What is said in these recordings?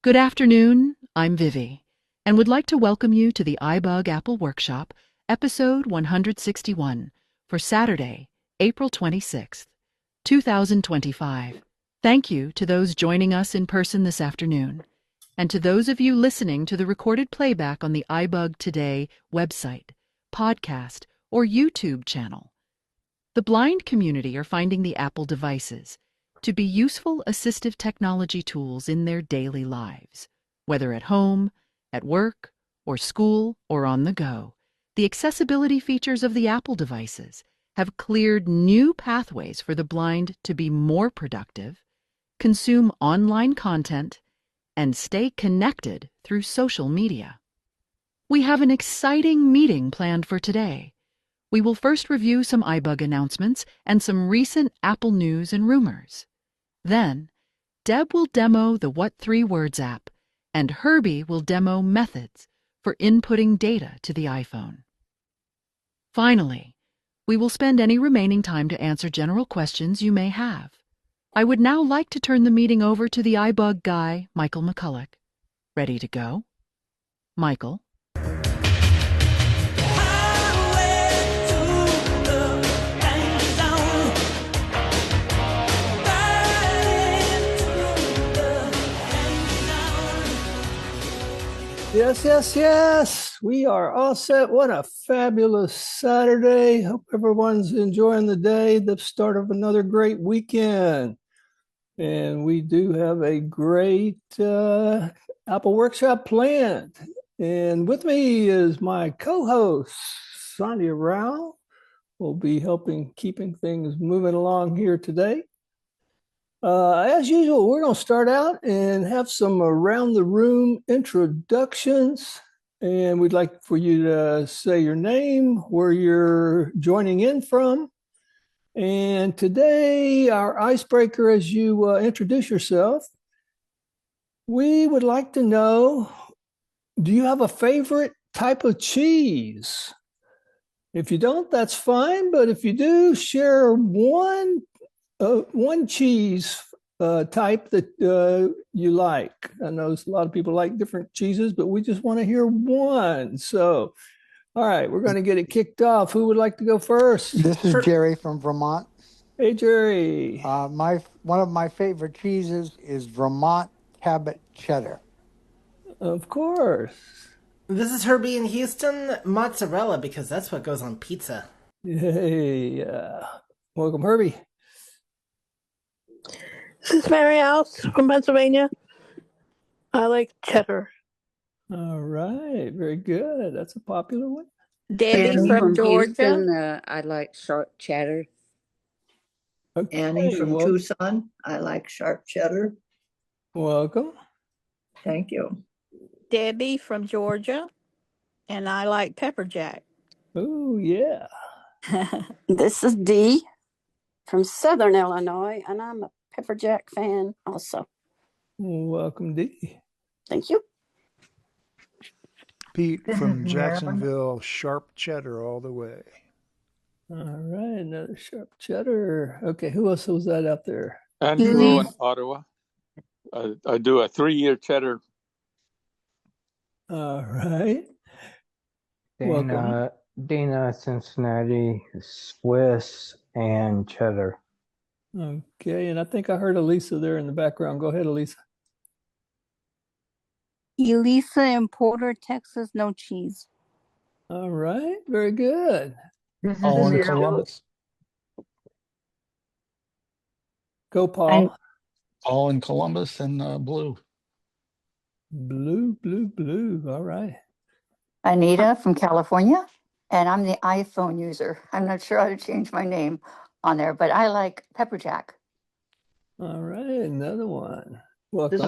Good afternoon, I'm Vivi, and would like to welcome you to the iBug Apple Workshop, episode 161, for Saturday, April 26th, 2025. Thank you to those joining us in person this afternoon, and to those of you listening to the recorded playback on the iBug Today website, podcast, or YouTube channel. The blind community are finding the Apple devices to be useful assistive technology tools in their daily lives. Whether at home, at work, or school, or on the go, the accessibility features of the Apple devices have cleared new pathways for the blind to be more productive, consume online content, and stay connected through social media. We have an exciting meeting planned for today. We will first review some iBug announcements and some recent Apple news and rumors. Then, Deb will demo the What 3 Words app, and Herbie will demo methods for inputting data to the iPhone. Finally, we will spend any remaining time to answer general questions you may have. I would now like to turn the meeting over to the iBug guy, Michael McCulloch. Ready to go? Michael? Yes. We are all set. What a fabulous Saturday. Hope everyone's enjoying the day, the start of another great weekend. And we do have a great Apple Workshop planned. And with me is my co-host, Sandhya Rao. Will be helping keeping things moving along here today. As usual, we're going to start out and have some around the room introductions. And we'd like for you to say your name, where you're joining in from. And today, our icebreaker, as you introduce yourself, we would like to know, do you have a favorite type of cheese? If you don't, that's fine. But if you do, share one cheese type that you like. I know a lot of people like different cheeses, but we just want to hear one. So, all right, we're going to get it kicked off. Who would like to go first? This is Jerry from Vermont. Hey, Jerry. One of my favorite cheeses is Vermont Cabot Cheddar. Of course. This is Herbie in Houston. Mozzarella, because that's what goes on pizza. Hey, welcome, Herbie. This is Mary Alice from Pennsylvania. I like cheddar. All right, very good. That's a popular one. Debbie from Georgia. Houston, I like sharp cheddar. Okay, Annie from Tucson. I like sharp cheddar. Welcome. Thank you. Debbie from Georgia. And I like pepper jack. Oh, yeah. This is Dee from Southern Illinois, and I'm a pepper jack fan also. Welcome, Dee. Thank you. Pete from Jacksonville, sharp cheddar all the way. All right, another sharp cheddar. Okay, who else was that out there? Angelo in Ottawa. I do a 3-year cheddar. All right. Dana, Cincinnati, Swiss, and cheddar. Okay, and I think I heard Elisa there in the background. Go ahead, Elisa. Elisa in Porter, Texas, no cheese. All right, very good. Paul in Columbus. Go, Paul. Paul in Columbus and blue. Blue. All right. Anita from California, and I'm the iPhone user. I'm not sure how to change my name on there, but I like pepper jack. All right, another one. Welcome.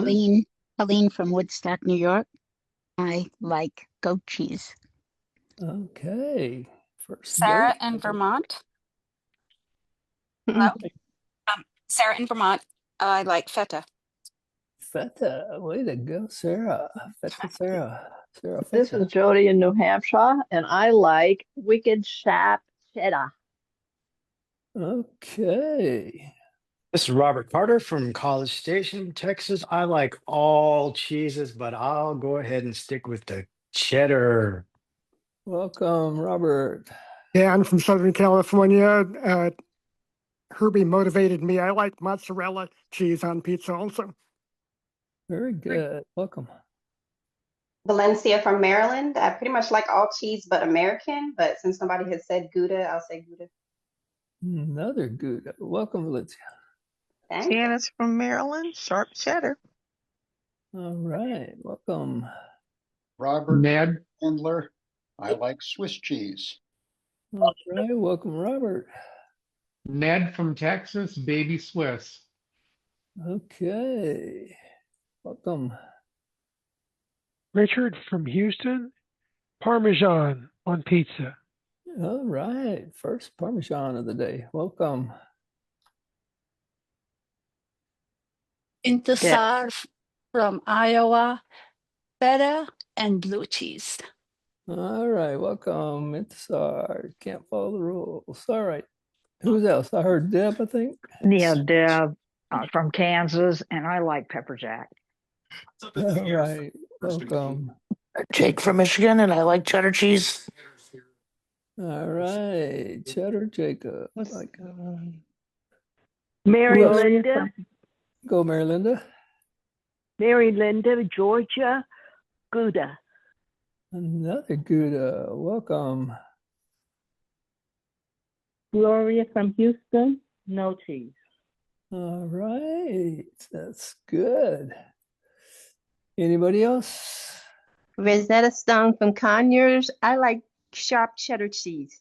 Helene from Woodstock, New York. I like goat cheese. Okay. Sarah in Vermont. Hello. Sarah in Vermont. I like feta. Feta. Way to go, Sarah. Sarah. This is Jody in New Hampshire, and I like wicked sharp cheddar. Okay. This is Robert Carter from College Station, Texas. I like all cheeses, but I'll go ahead and stick with the cheddar. Welcome, Robert. Yeah, I'm from Southern California. Herbie motivated me. I like mozzarella cheese on pizza also. Very good. Welcome. Valencia from Maryland. I pretty much like all cheese but American, but since nobody has said Gouda, I'll say Gouda. Another Gouda. Welcome, Valencia. Janice from Maryland, sharp cheddar. All right. Welcome. Robert Ned. Handler. I like Swiss cheese. All right. Welcome, Robert. Ned from Texas, baby Swiss. Okay. Welcome. Richard from Houston, Parmesan on pizza. All right. First Parmesan of the day. Welcome. Intisar from Iowa, feta and blue cheese. All right. Welcome, Intisar. Can't follow the rules. All right. Who's else? I heard Deb, I think. Yeah, Deb from Kansas, and I like pepper jack. All right. Welcome. Jake from Michigan, and I like cheddar cheese. All right. Cheddar Jacob. Mary Linda. Go, Mary Linda. Mary Linda, Georgia, Gouda. Another Gouda. Welcome. Gloria from Houston, no cheese. All right. That's good. Anybody else? Rosetta Stone from Conyers. I like sharp cheddar cheese.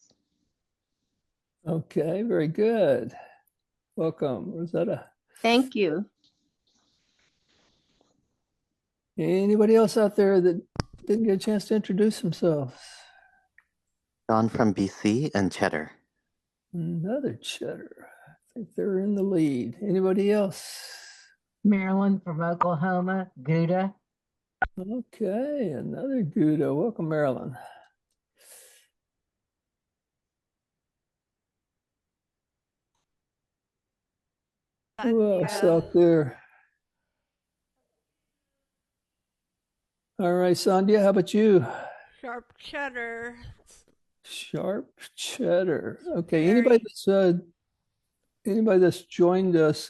Okay, very good. Welcome, Rosetta. Thank you. Anybody else out there that didn't get a chance to introduce themselves? John from BC and cheddar. Another cheddar. I think they're in the lead. Anybody else? Marilyn from Oklahoma, Gouda. Okay, another Gouda. Welcome, Marilyn. Who else out there? All right, Sandhya, how about you? Sharp cheddar. Sharp cheddar. Okay, anybody that's joined us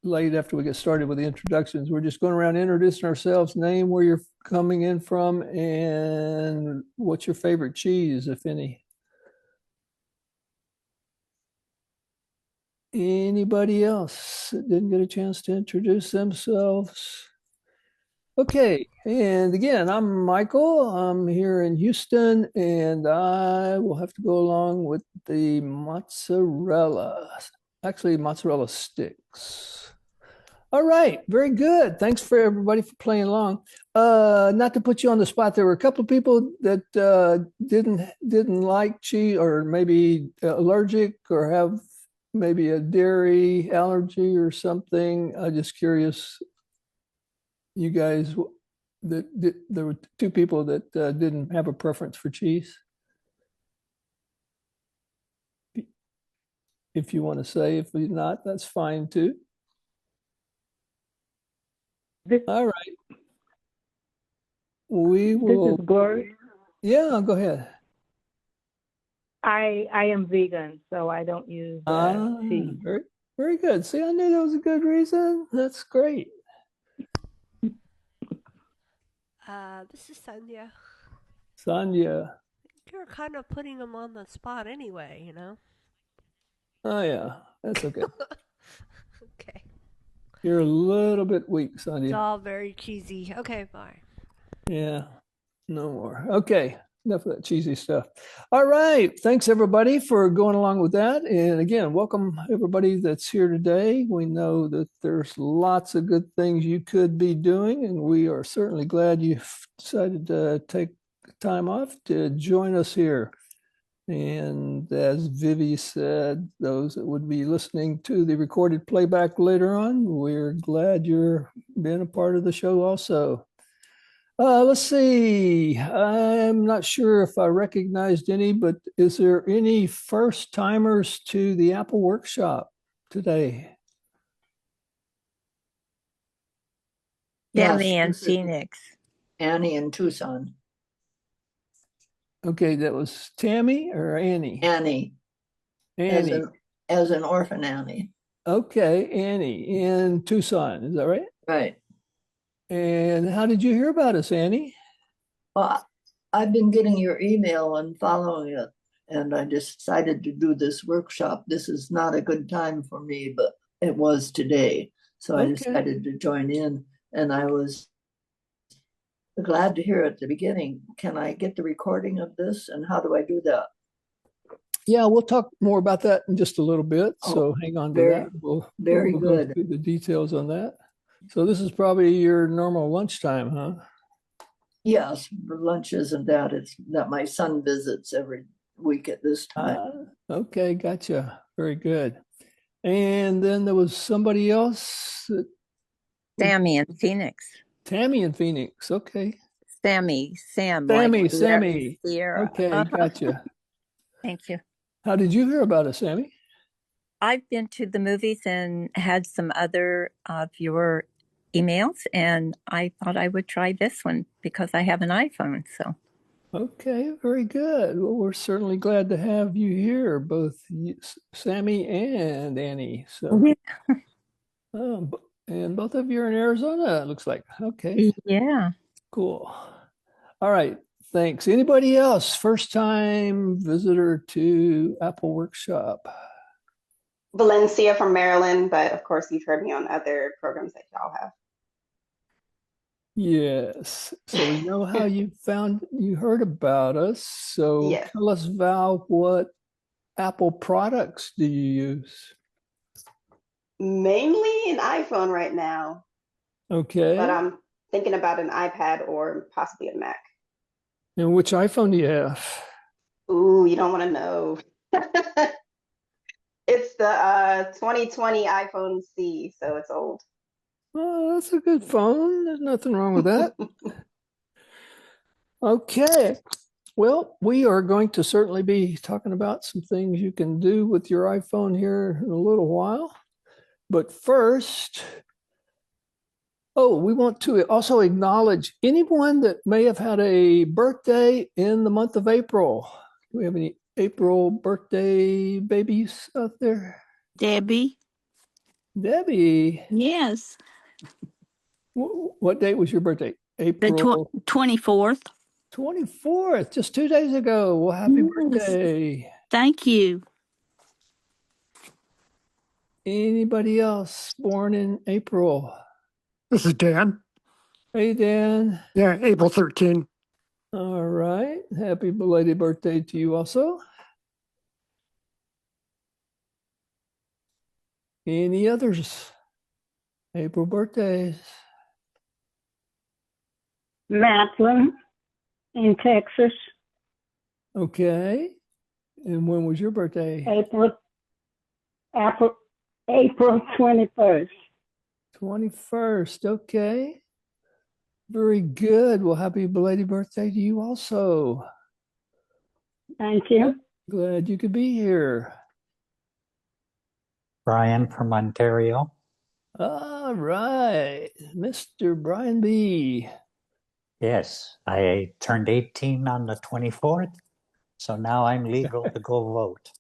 late after we get started with the introductions, we're just going around introducing ourselves, name, where you're coming in from, and what's your favorite cheese, if any. Anybody else that didn't get a chance to introduce themselves? Okay, and again, I'm Michael. I'm here in Houston, and I will have to go along with the mozzarella, actually mozzarella sticks. All right, very good. Thanks for everybody for playing along. Not to put you on the spot, there were a couple of people that didn't like cheese, or maybe allergic, or have maybe a dairy allergy or something. I'm just curious. You guys, there were two people that didn't have a preference for cheese. If you want to say, if you're not, that's fine too. All right. We will. This is Gloria. Yeah, go ahead. I am vegan, so I don't use cheese. Very, very good. See, I knew that was a good reason. That's great. This is Sandhya. Sandhya. You're kind of putting them on the spot anyway, you know? Oh, yeah. That's okay. Okay. You're a little bit weak, Sandhya. It's all very cheesy. Okay, bye. Yeah. No more. Okay. Enough of that cheesy stuff. All right. Thanks, everybody, for going along with that. And again, welcome everybody that's here today. We know that there's lots of good things you could be doing, and we are certainly glad you've decided to take time off to join us here. And as Vivi said, those that would be listening to the recorded playback later on, we're glad you're being a part of the show also. Let's see. I'm not sure if I recognized any, but is there any first timers to the Apple Workshop today? Tammy in this is Phoenix. Annie in Tucson. Okay, that was Tammy or Annie? Annie. Annie. As an orphan Annie. Okay, Annie in Tucson. Is that right? Right. And how did you hear about us, Annie? Well, I've been getting your email and following it, and I decided to do this workshop. This is not a good time for me, but it was today. So I decided to join in, and I was glad to hear at the beginning. Can I get the recording of this, and how do I do that? Yeah, we'll talk more about that in just a little bit. So hang on to that. We'll go good. through the details on that. So this is probably your normal lunchtime, huh? Yes, lunch isn't that. It's that my son visits every week at this time. Okay, gotcha. Very good. And then there was somebody else. Sammy in Phoenix. Tammy in Phoenix. Okay. Sam. Sammy. Sierra. Okay, gotcha. Thank you. How did you hear about us, Sammy? I've been to the movies and had some other of your emails, and I thought I would try this one because I have an iPhone. So. Okay, very good. Well, we're certainly glad to have you here, both Sammy and Annie. So, and both of you are in Arizona, it looks like. Okay. Yeah. Cool. All right. Thanks. Anybody else? First time visitor to Apple Workshop? Valencia from Maryland, but of course you've heard me on other programs that y'all have. Yes. So we know how you heard about us. So tell us, Val, what Apple products do you use? Mainly an iPhone right now. Okay. But I'm thinking about an iPad or possibly a Mac. And which iPhone do you have? Ooh, you don't want to know. It's the 2020 iPhone C, so it's old. Oh, that's a good phone. There's nothing wrong with that. Okay. Well, we are going to certainly be talking about some things you can do with your iPhone here in a little while. But first, we want to also acknowledge anyone that may have had a birthday in the month of April. Do we have any April birthday babies out there? Debbie. Yes. What date was your birthday? April 24th. 24th, just 2 days ago. Well, happy birthday. Thank you. Anybody else born in April? This is Dan. Hey, Dan. Yeah, April 13. All right. Happy belated birthday to you also. Any others? April birthdays. Madeline in Texas. Okay. And when was your birthday? April 21st. 21st. Okay. Very good. Well, happy belated birthday to you also. Thank you. Glad you could be here. Brian from Ontario. All right. Mr. Brian B. Yes, I turned 18 on the 24th, so now I'm legal to go vote.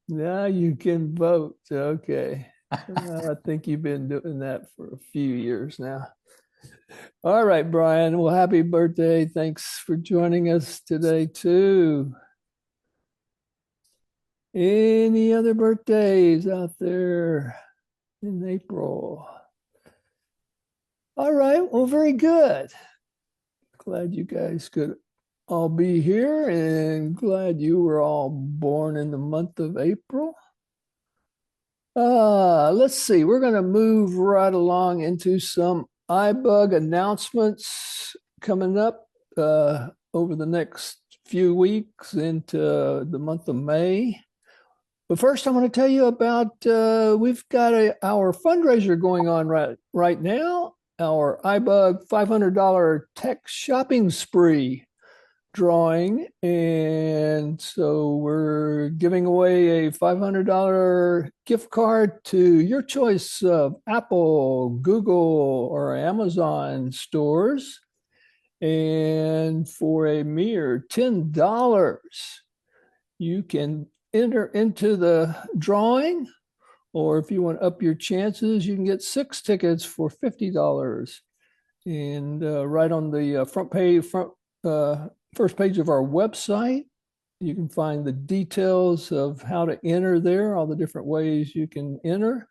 Now you can vote. Okay. I think you've been doing that for a few years now. All right, Brian. Well, happy birthday. Thanks for joining us today, too. Any other birthdays out there in April? All right. Well, very good. Glad you guys could all be here and glad you were all born in the month of April. Let's see. We're going to move right along into some iBug announcements coming up over the next few weeks into the month of May. But first, I want to tell you about we've got our fundraiser going on right now. Our iBug $500 tech shopping spree drawing. And so we're giving away a $500 gift card to your choice of Apple, Google, or Amazon stores. And for a mere $10, you can enter into the drawing. Or if you want to up your chances, you can get 6 tickets for $50. And right on the first page of our website, you can find the details of how to enter there, all the different ways you can enter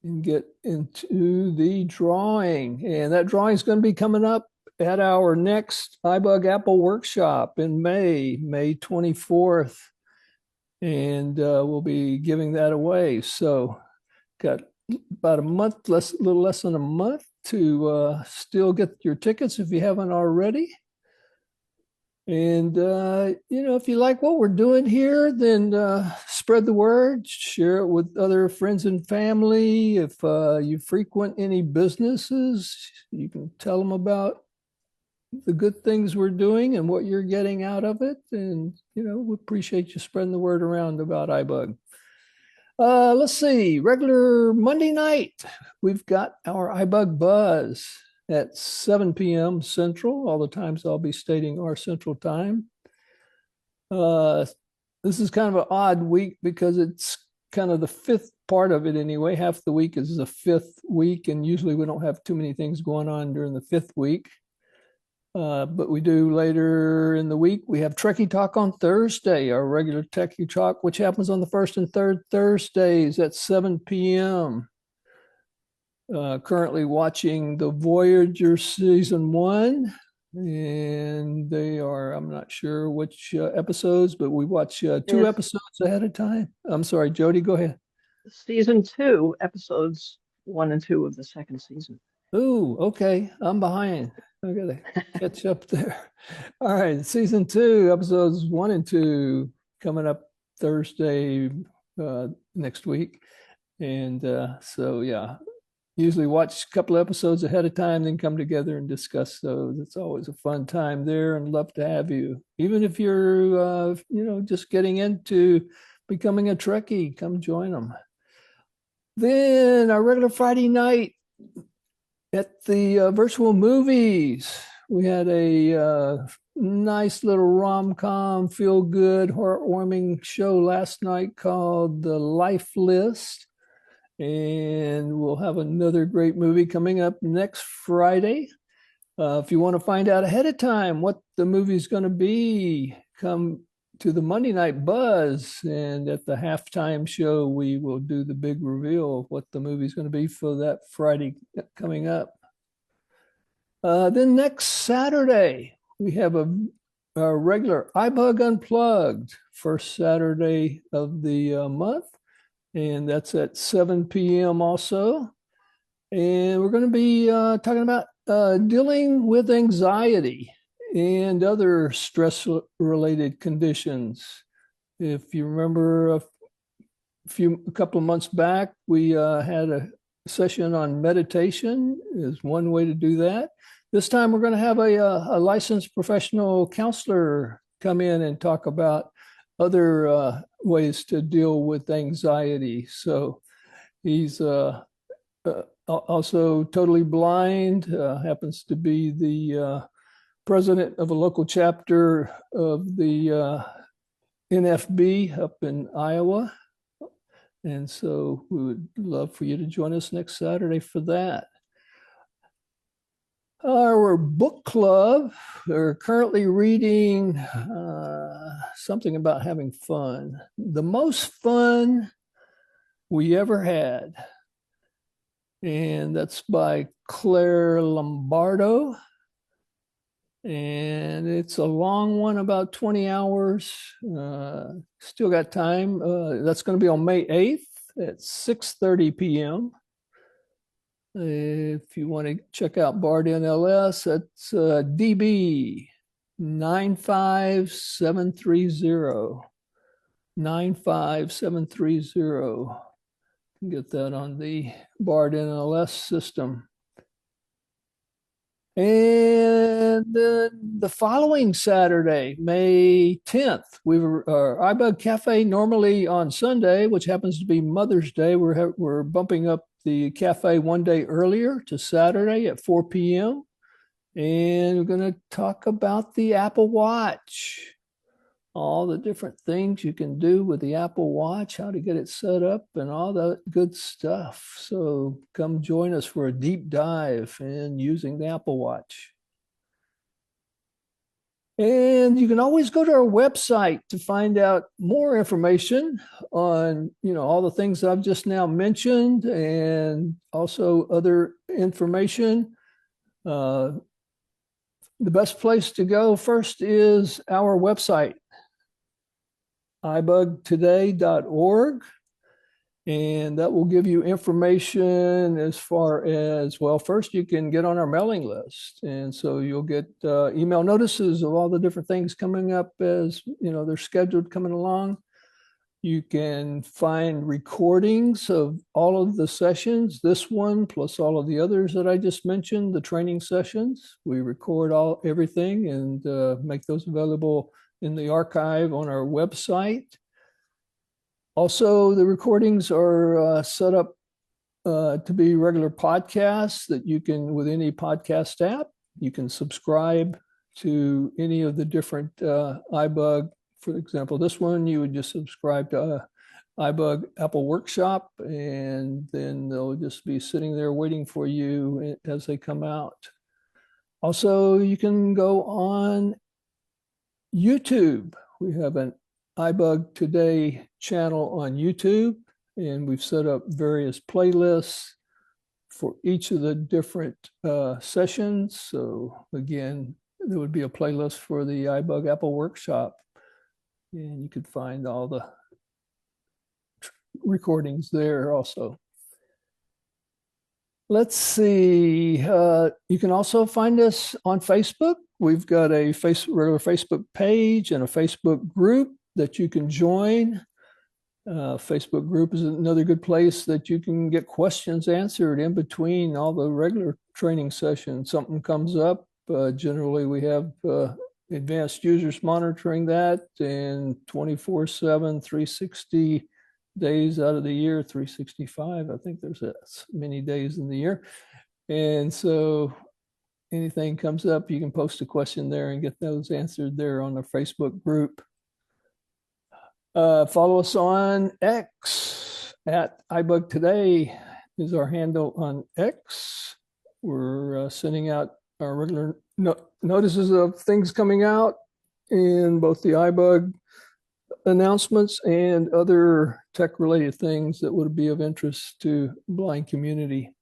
and get into the drawing. And that drawing is going to be coming up at our next iBug Apple workshop in May 24th. And we'll be giving that away. So got about a month, a little less than a month to still get your tickets if you haven't already. And, if you like what we're doing here, then spread the word, share it with other friends and family. If you frequent any businesses, you can tell them about the good things we're doing and what you're getting out of it. And, we appreciate you spreading the word around about iBug. Let's see, regular Monday night, we've got our iBug Buzz at 7 p.m. Central. All the times I'll be stating our Central time. This is kind of an odd week because it's kind of the fifth part of it anyway. Half the week is the fifth week, and usually we don't have too many things going on during the fifth week. But we do later in the week. We have Trekkie Talk on Thursday, our regular Trekkie Talk, which happens on the first and third Thursdays at 7 p.m. Currently watching the Voyager Season 1, and they are, I'm not sure which episodes, but we watch 2 episodes ahead of time. I'm sorry, Jody, go ahead. Season 2, episodes 1 and 2 of the second season. Ooh, okay. I'm behind. I gotta catch up there. All right, season 2, episodes 1 and 2 coming up Thursday next week. And so yeah, usually watch a couple of episodes ahead of time, then come together and discuss those. It's always a fun time there, and love to have you. Even if you're just getting into becoming a Trekkie, come join them. Then our regular Friday night at the virtual movies, we had a nice little rom-com, feel-good, heartwarming show last night called The Life List. And we'll have another great movie coming up next Friday. If you want to find out ahead of time what the movie's going to be, come to the Monday Night Buzz. And at the halftime show, we will do the big reveal of what the movie's going to be for that Friday coming up. Then next Saturday, we have a regular iBug Unplugged, first Saturday of the month. And that's at 7 p.m. also. And we're going to be talking about dealing with anxiety and other stress-related conditions. If you remember a couple of months back, we had a session on meditation is one way to do that. This time we're going to have a licensed professional counselor come in and talk about other ways to deal with anxiety. So he's also totally blind, happens to be the president of a local chapter of the NFB up in Iowa. And so we would love for you to join us next Saturday for that. Our book club, we're currently reading something about having fun. The Most Fun We Ever Had. And that's by Claire Lombardo. And it's a long one, about 20 hours. Still got time. That's going to be on May 8th at 6:30 p.m. If you want to check out Bard NLS, that's DB 95730. 95730. Get that on the Bard NLS system. And then the following Saturday, May 10th, we were iBug Cafe normally on Sunday, which happens to be Mother's Day. We're bumping up the cafe one day earlier to Saturday at 4 p.m. And we're going to talk about the Apple Watch, all the different things you can do with the Apple Watch, how to get it set up, and all that good stuff. So come join us for a deep dive in using the Apple Watch. And you can always go to our website to find out more information on, all the things I've just now mentioned, and also other information. The best place to go first is our website, ibugtoday.org, and that will give you information as far as, well, first you can get on our mailing list, and so you'll get email notices of all the different things coming up as they're scheduled coming along. You can find recordings of all of the sessions, this one plus all of the others that I just mentioned, the training sessions. We record everything and make those available in the archive on our website. Also, the recordings are set up to be regular podcasts that you can, with any podcast app, you can subscribe to any of the different iBug. For example, this one, you would just subscribe to iBug Apple Workshop, and then they'll just be sitting there waiting for you as they come out. Also, you can go on YouTube. We have an iBug Today channel on YouTube, and we've set up various playlists for each of the different sessions. So again, there would be a playlist for the iBug Apple Workshop, and you could find all the recordings there also. Let's see. You can also find us on Facebook. We've got a regular Facebook page and a Facebook group that you can join. Facebook group is another good place that you can get questions answered in between all the regular training sessions. Something comes up. Generally, we have advanced users monitoring that, and 24/7, 360 days out of the year, 365. I think there's many days in the year. And so anything comes up, you can post a question there and get those answered there on the Facebook group. Follow us on X at iBug Today is our handle on X. We're sending out our regular notices of things coming out in both the iBug announcements and other tech-related things that would be of interest to the blind community.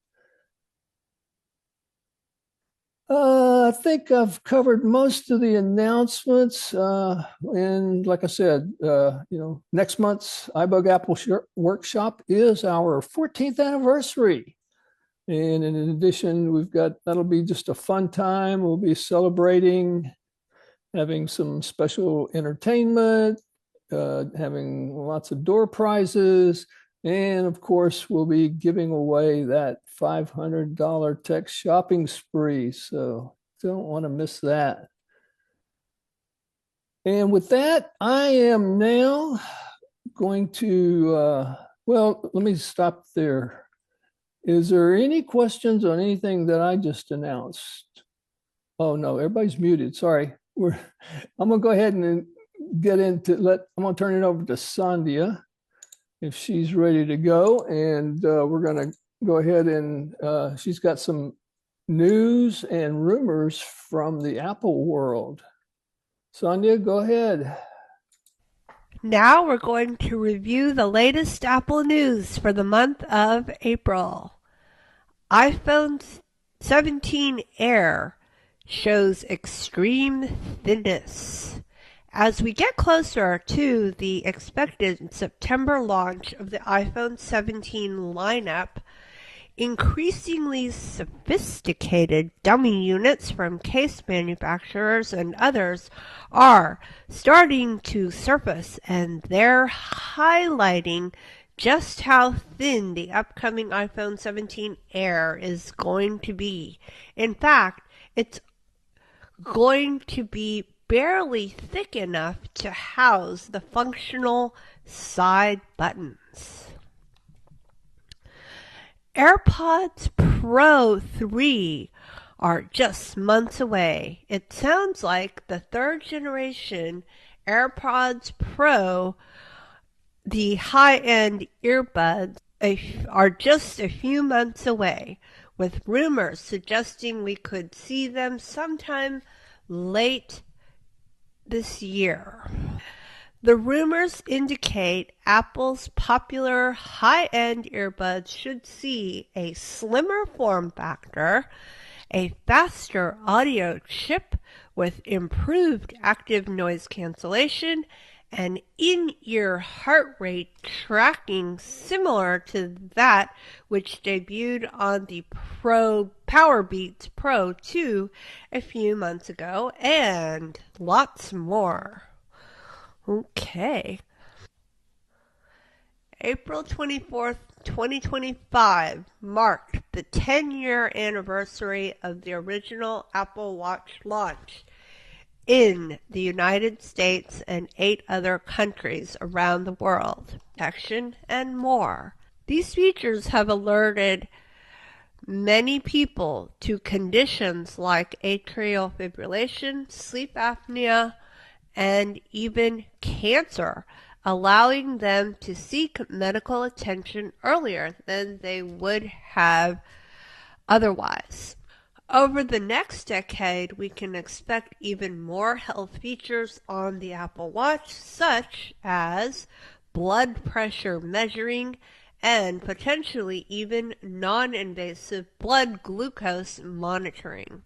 I think I've covered most of the announcements. And like I said, next month's iBug Apple Workshop is our 14th anniversary. And in addition, that'll be just a fun time. We'll be celebrating, having some special entertainment, having lots of door prizes, and of course, we'll be giving away that $500 tech shopping spree. So don't want to miss that. And with that, I am now going to, let me stop there. Is there any questions on anything that I just announced? Oh no, everybody's muted. Sorry. I'm gonna go ahead and I'm gonna turn it over to Sandhya if she's ready to go, and we're gonna go ahead and she's got some news and rumors from the Apple world. Sandhya, go ahead. Now we're going to review the latest Apple news for the month of April. iPhone 17 Air shows extreme thinness. As we get closer to the expected September launch of the iPhone 17 lineup, increasingly sophisticated dummy units from case manufacturers and others are starting to surface, and they're highlighting just how thin the upcoming iPhone 17 Air is going to be. In fact, It's going to be barely thick enough to house the functional side buttons. AirPods Pro 3 are just months away. It sounds like the third generation AirPods Pro, the high-end earbuds, are just a few months away, with rumors suggesting we could see them sometime late this year. The rumors indicate Apple's popular high-end earbuds should see a slimmer form factor, a faster audio chip with improved active noise cancellation, and in-ear heart rate tracking similar to that which debuted on the Powerbeats Pro 2 a few months ago, and lots more. Okay. April 24th, 2025 marked the 10-year anniversary of the original Apple Watch launch in the United States and 8 other countries around the world. Action and more. These features have alerted many people to conditions like atrial fibrillation, sleep apnea, and even cancer, allowing them to seek medical attention earlier than they would have otherwise. Over the next decade, we can expect even more health features on the Apple Watch, such as blood pressure measuring and potentially even non-invasive blood glucose monitoring.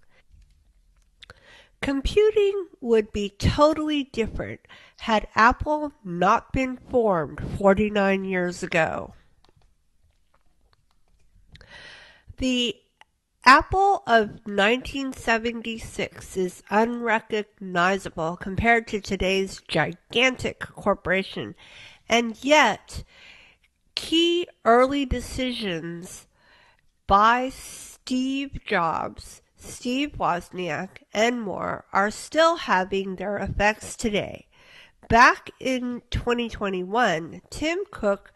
Computing would be totally different had Apple not been formed 49 years ago. The Apple of 1976 is unrecognizable compared to today's gigantic corporation, and yet key early decisions by Steve Jobs, Steve Wozniak, and more are still having their effects today. Back in 2021, Tim Cook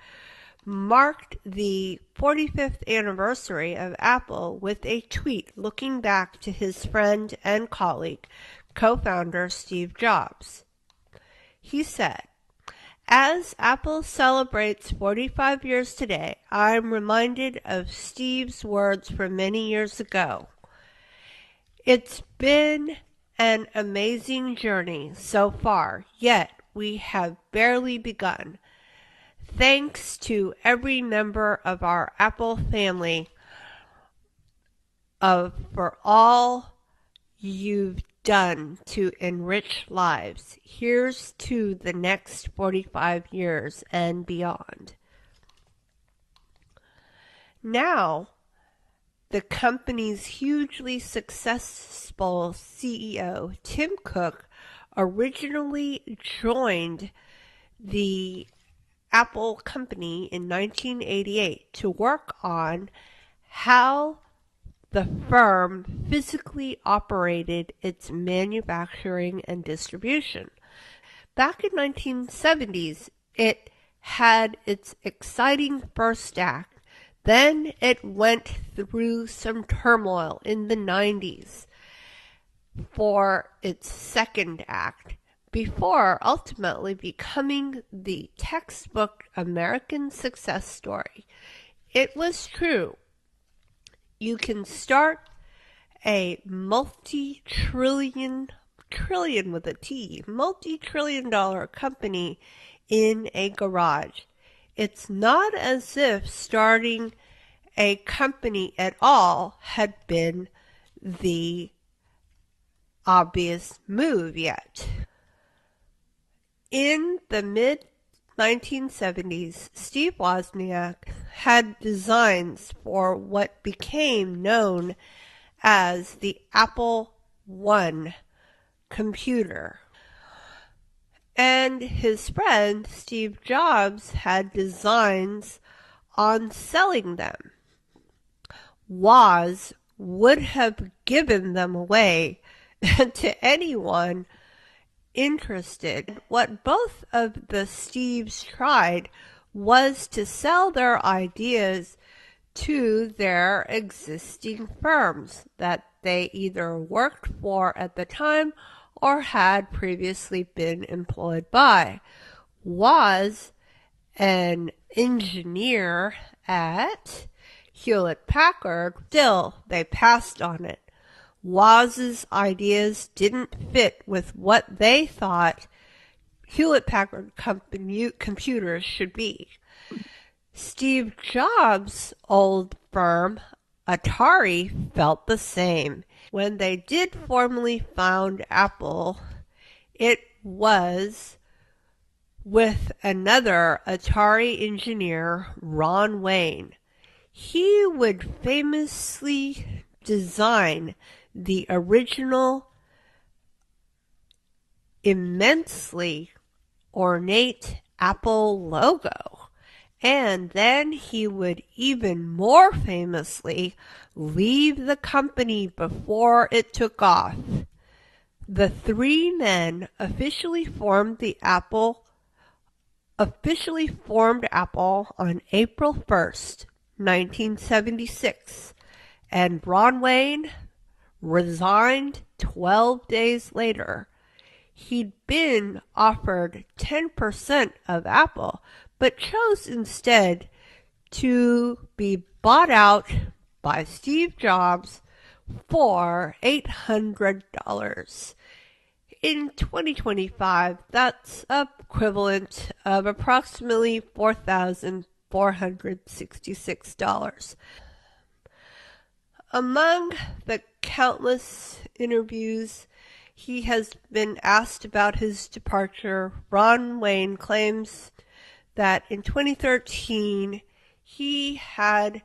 marked the 45th anniversary of Apple with a tweet looking back to his friend and colleague, co-founder Steve Jobs. He said, "As Apple celebrates 45 years today, I'm reminded of Steve's words from many years ago. It's been an amazing journey so far, yet we have barely begun. Thanks to every member of our Apple family for all you've done to enrich lives. Here's to the next 45 years and beyond." Now, the company's hugely successful CEO, Tim Cook, originally joined the Apple company in 1988 to work on how the firm physically operated its manufacturing and distribution. Back in the 1970s, it had its exciting first act. Then it went through some turmoil in the 90s for its second act, before ultimately becoming the textbook American success story. It was true. You can start a multi-trillion dollar company in a garage. It's not as if starting a company at all had been the obvious move yet. In the mid-1970s, Steve Wozniak had designs for what became known as the Apple I computer. And his friend Steve Jobs had designs on selling them. Woz would have given them away to anyone interested. What both of the Steves tried was to sell their ideas to their existing firms that they either worked for at the time or had previously been employed by. Was an engineer at Hewlett-Packard. Still, they passed on it. Woz's ideas didn't fit with what they thought Hewlett-Packard computers should be. Steve Jobs' old firm, Atari, felt the same. When they did formally found Apple, it was with another Atari engineer, Ron Wayne. He would famously design the original immensely ornate Apple logo. And then he would even more famously leave the company before it took off. The three men officially formed Apple on April 1st, 1976, and Ron Wayne resigned 12 days later. He'd been offered 10% of Apple, but chose instead to be bought out by Steve Jobs for $800. In 2025, that's equivalent of approximately $4,466. Among the countless interviews he has been asked about his departure, Ron Wayne claims that in 2013 he had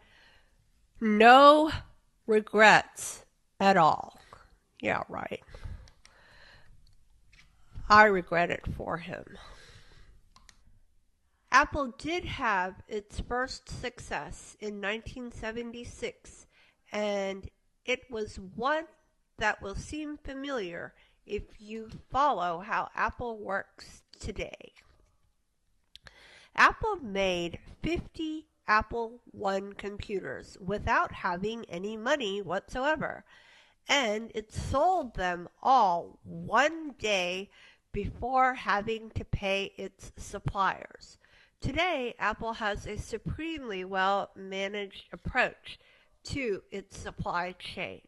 no regrets at all. Yeah, right. I regret it for him. Apple did have its first success in 1976, and it was one that will seem familiar if you follow how Apple works today. Apple made 50 Apple I computers without having any money whatsoever, and it sold them all one day before having to pay its suppliers. Today, Apple has a supremely well-managed approach to its supply chain.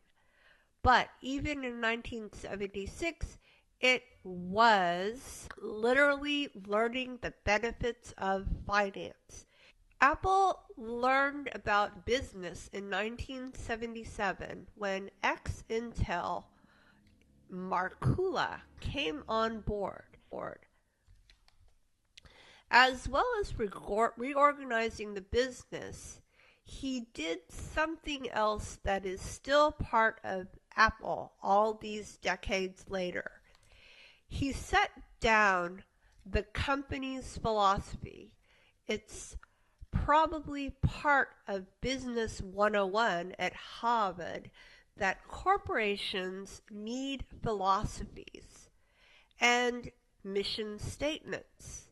But even in 1976, it was literally learning the benefits of finance. Apple learned about business in 1977 when ex-Intel Markula came on board. As well as reorganizing the business, he did something else that is still part of Apple all these decades later. He set down the company's philosophy. It's probably part of Business 101 at Harvard that corporations need philosophies and mission statements.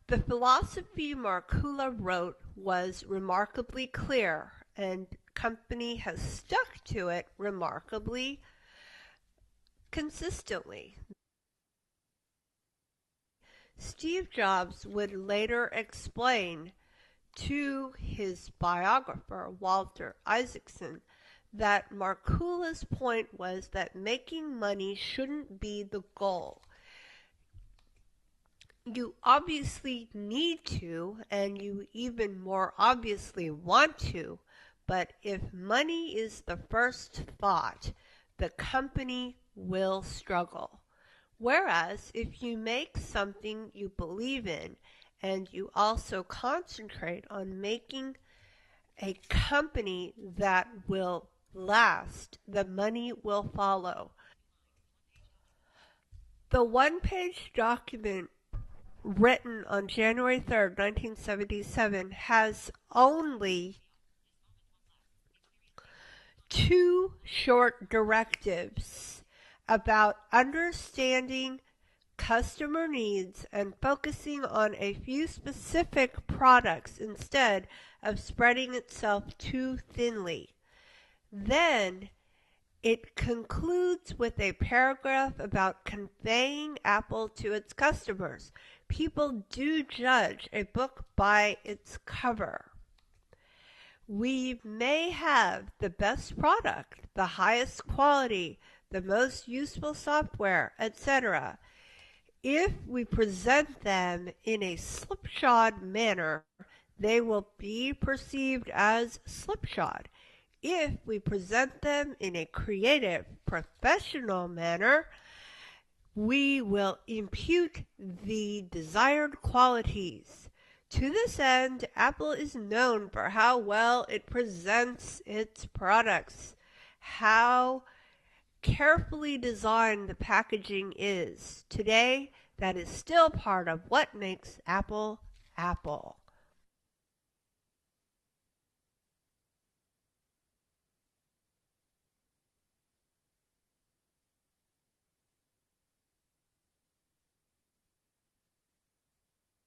The philosophy Markula wrote was remarkably clear, and the company has stuck to it remarkably consistently. Steve Jobs would later explain to his biographer, Walter Isaacson, that Markula's point was that making money shouldn't be the goal. You obviously need to, and you even more obviously want to, but if money is the first thought, the company will struggle. Whereas if you make something you believe in, and you also concentrate on making a company that will last, the money will follow. The one-page document written on January 3rd, 1977 has only 2 short directives about understanding customer needs and focusing on a few specific products instead of spreading itself too thinly. Then it concludes with a paragraph about conveying Apple to its customers. People do judge a book by its cover. We may have the best product, the highest quality, the most useful software, etc. If we present them in a slipshod manner, they will be perceived as slipshod. If we present them in a creative, professional manner, we will impute the desired qualities. To this end, Apple is known for how well it presents its products, how carefully designed the packaging is. Today, that is still part of what makes Apple Apple.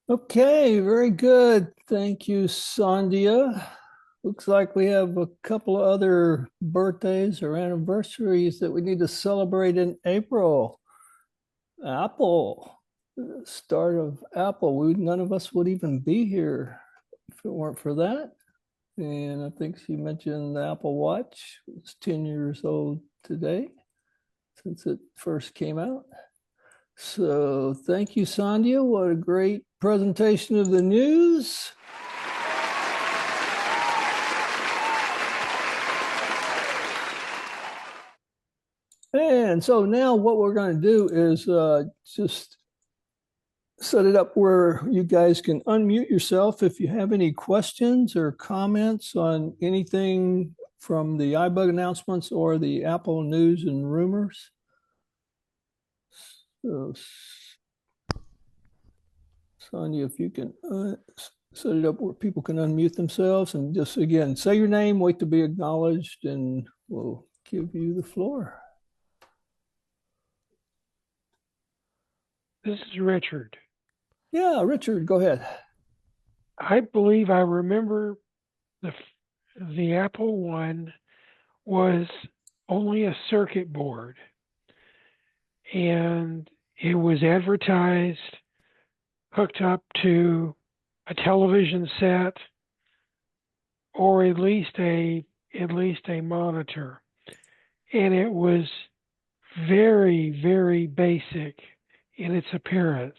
Okay, very good. Thank you, Sandhya. Looks like we have a couple of other birthdays or anniversaries that we need to celebrate in April. Apple, the start of Apple. None of us would even be here if it weren't for that. And I think she mentioned the Apple Watch. It's 10 years old today since it first came out. So thank you, Sandhya. What a great presentation of the news. And so now what we're going to do is just set it up where you guys can unmute yourself if you have any questions or comments on anything from the iBug announcements or the Apple news and rumors. So, Sonia, if you can set it up where people can unmute themselves and just, again, say your name, wait to be acknowledged, and we'll give you the floor. This is Richard. Yeah, Richard, go ahead. I believe I remember the Apple one was only a circuit board, and it was advertised hooked up to a television set or at least a monitor, and it was very, very basic in its appearance.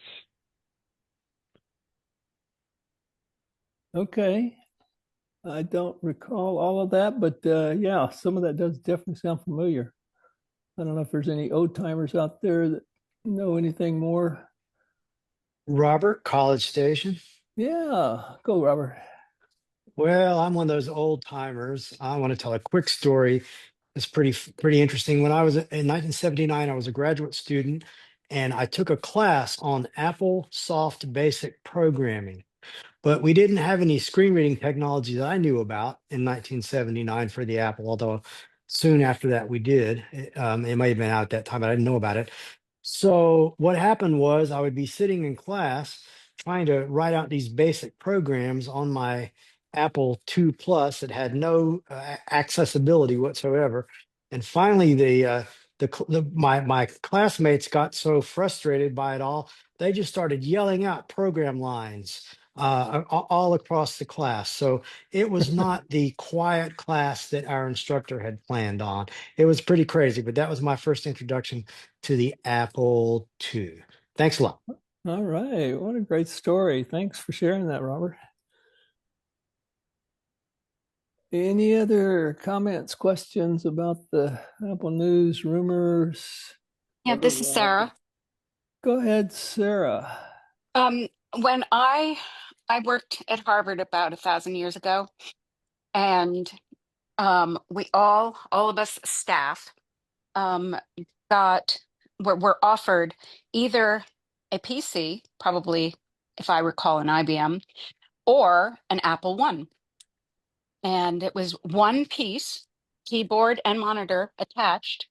Okay. I don't recall all of that, but yeah, some of that does definitely sound familiar. I don't know if there's any old timers out there that know anything more. Robert, College Station. Yeah, go, Robert. Well, I'm one of those old timers. I want to tell a quick story. It's pretty interesting. When I was in 1979, I was a graduate student, and I took a class on Apple Soft Basic Programming. But we didn't have any screen reading technology that I knew about in 1979 for the Apple, although soon after that we did. It might have been out at that time, but I didn't know about it. So what happened was I would be sitting in class trying to write out these basic programs on my Apple II Plus that had no accessibility whatsoever. And finally, my classmates got so frustrated by it all, they just started yelling out program lines all across the class. So it was not the quiet class that our instructor had planned on. It was pretty crazy, but that was my first introduction to the Apple II. Thanks a lot. All right. What a great story. Thanks for sharing that, Robert. Any other comments, questions about the Apple News rumors? Yeah, this is Sarah. Go ahead, Sarah. When I worked at Harvard about 1,000 years ago, and we all of us staff were offered either a PC, probably if I recall an IBM, or an Apple One. And it was one piece keyboard and monitor attached,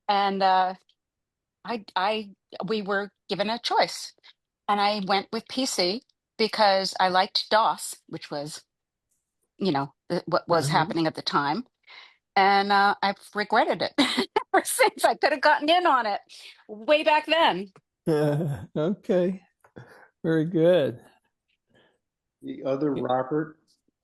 and we were given a choice, and I went with PC because I liked DOS, which was, what was happening at the time, and I've regretted it ever since. I could have gotten in on it way back then. Okay, very good. The other Robert.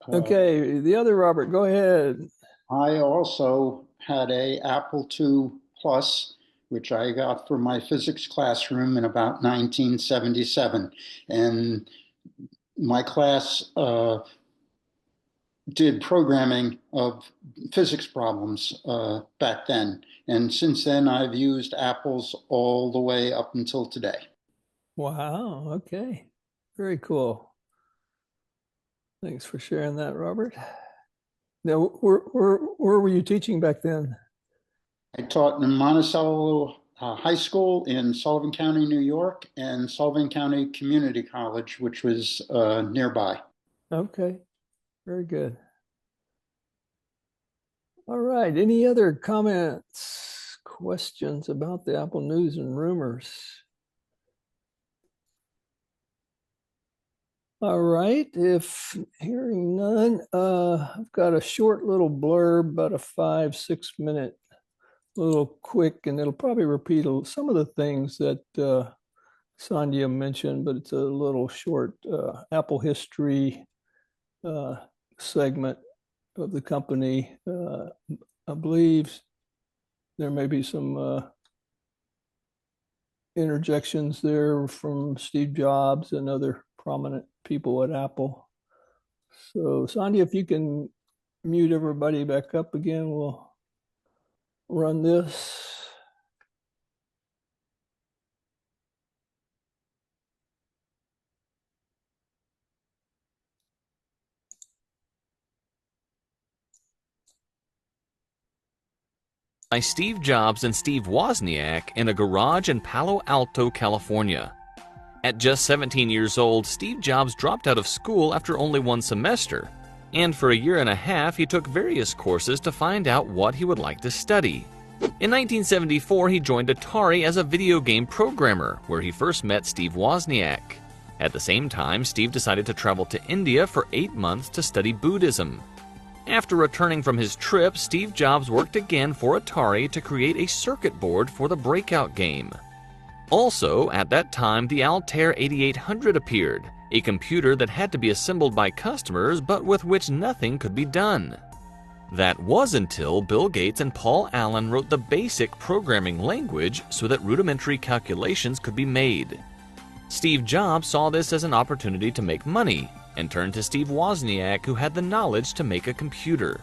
Okay, the other Robert, go ahead. I also had a Apple II Plus, which I got for my physics classroom in about 1977. And my class did programming of physics problems back then. And since then, I've used Apples all the way up until today. Wow, okay. Very cool. Thanks for sharing that, Robert. Now, where were you teaching back then? I taught in Monticello High School in Sullivan County, New York, and Sullivan County Community College, which was nearby. Okay, very good. All right, any other comments, questions about the Apple news and rumors? All right, if hearing none, I've got a short little blurb, about a 5-6 minute little quick, and it'll probably repeat some of the things that Sandhya mentioned, but it's a little short Apple history segment of the company. I believe there may be some interjections there from Steve Jobs and other prominent people at Apple. So, Sandhya, if you can mute everybody back up again, we'll run this. By Steve Jobs and Steve Wozniak in a garage in Palo Alto, California. At just 17 years old, Steve Jobs dropped out of school after only one semester, and for a year and a half he took various courses to find out what he would like to study. In 1974, he joined Atari as a video game programmer, where he first met Steve Wozniak. At the same time, Steve decided to travel to India for 8 months to study Buddhism. After returning from his trip, Steve Jobs worked again for Atari to create a circuit board for the Breakout game. Also, at that time, the Altair 8800 appeared, a computer that had to be assembled by customers but with which nothing could be done. That was until Bill Gates and Paul Allen wrote the basic programming language so that rudimentary calculations could be made. Steve Jobs saw this as an opportunity to make money, and turned to Steve Wozniak, who had the knowledge to make a computer.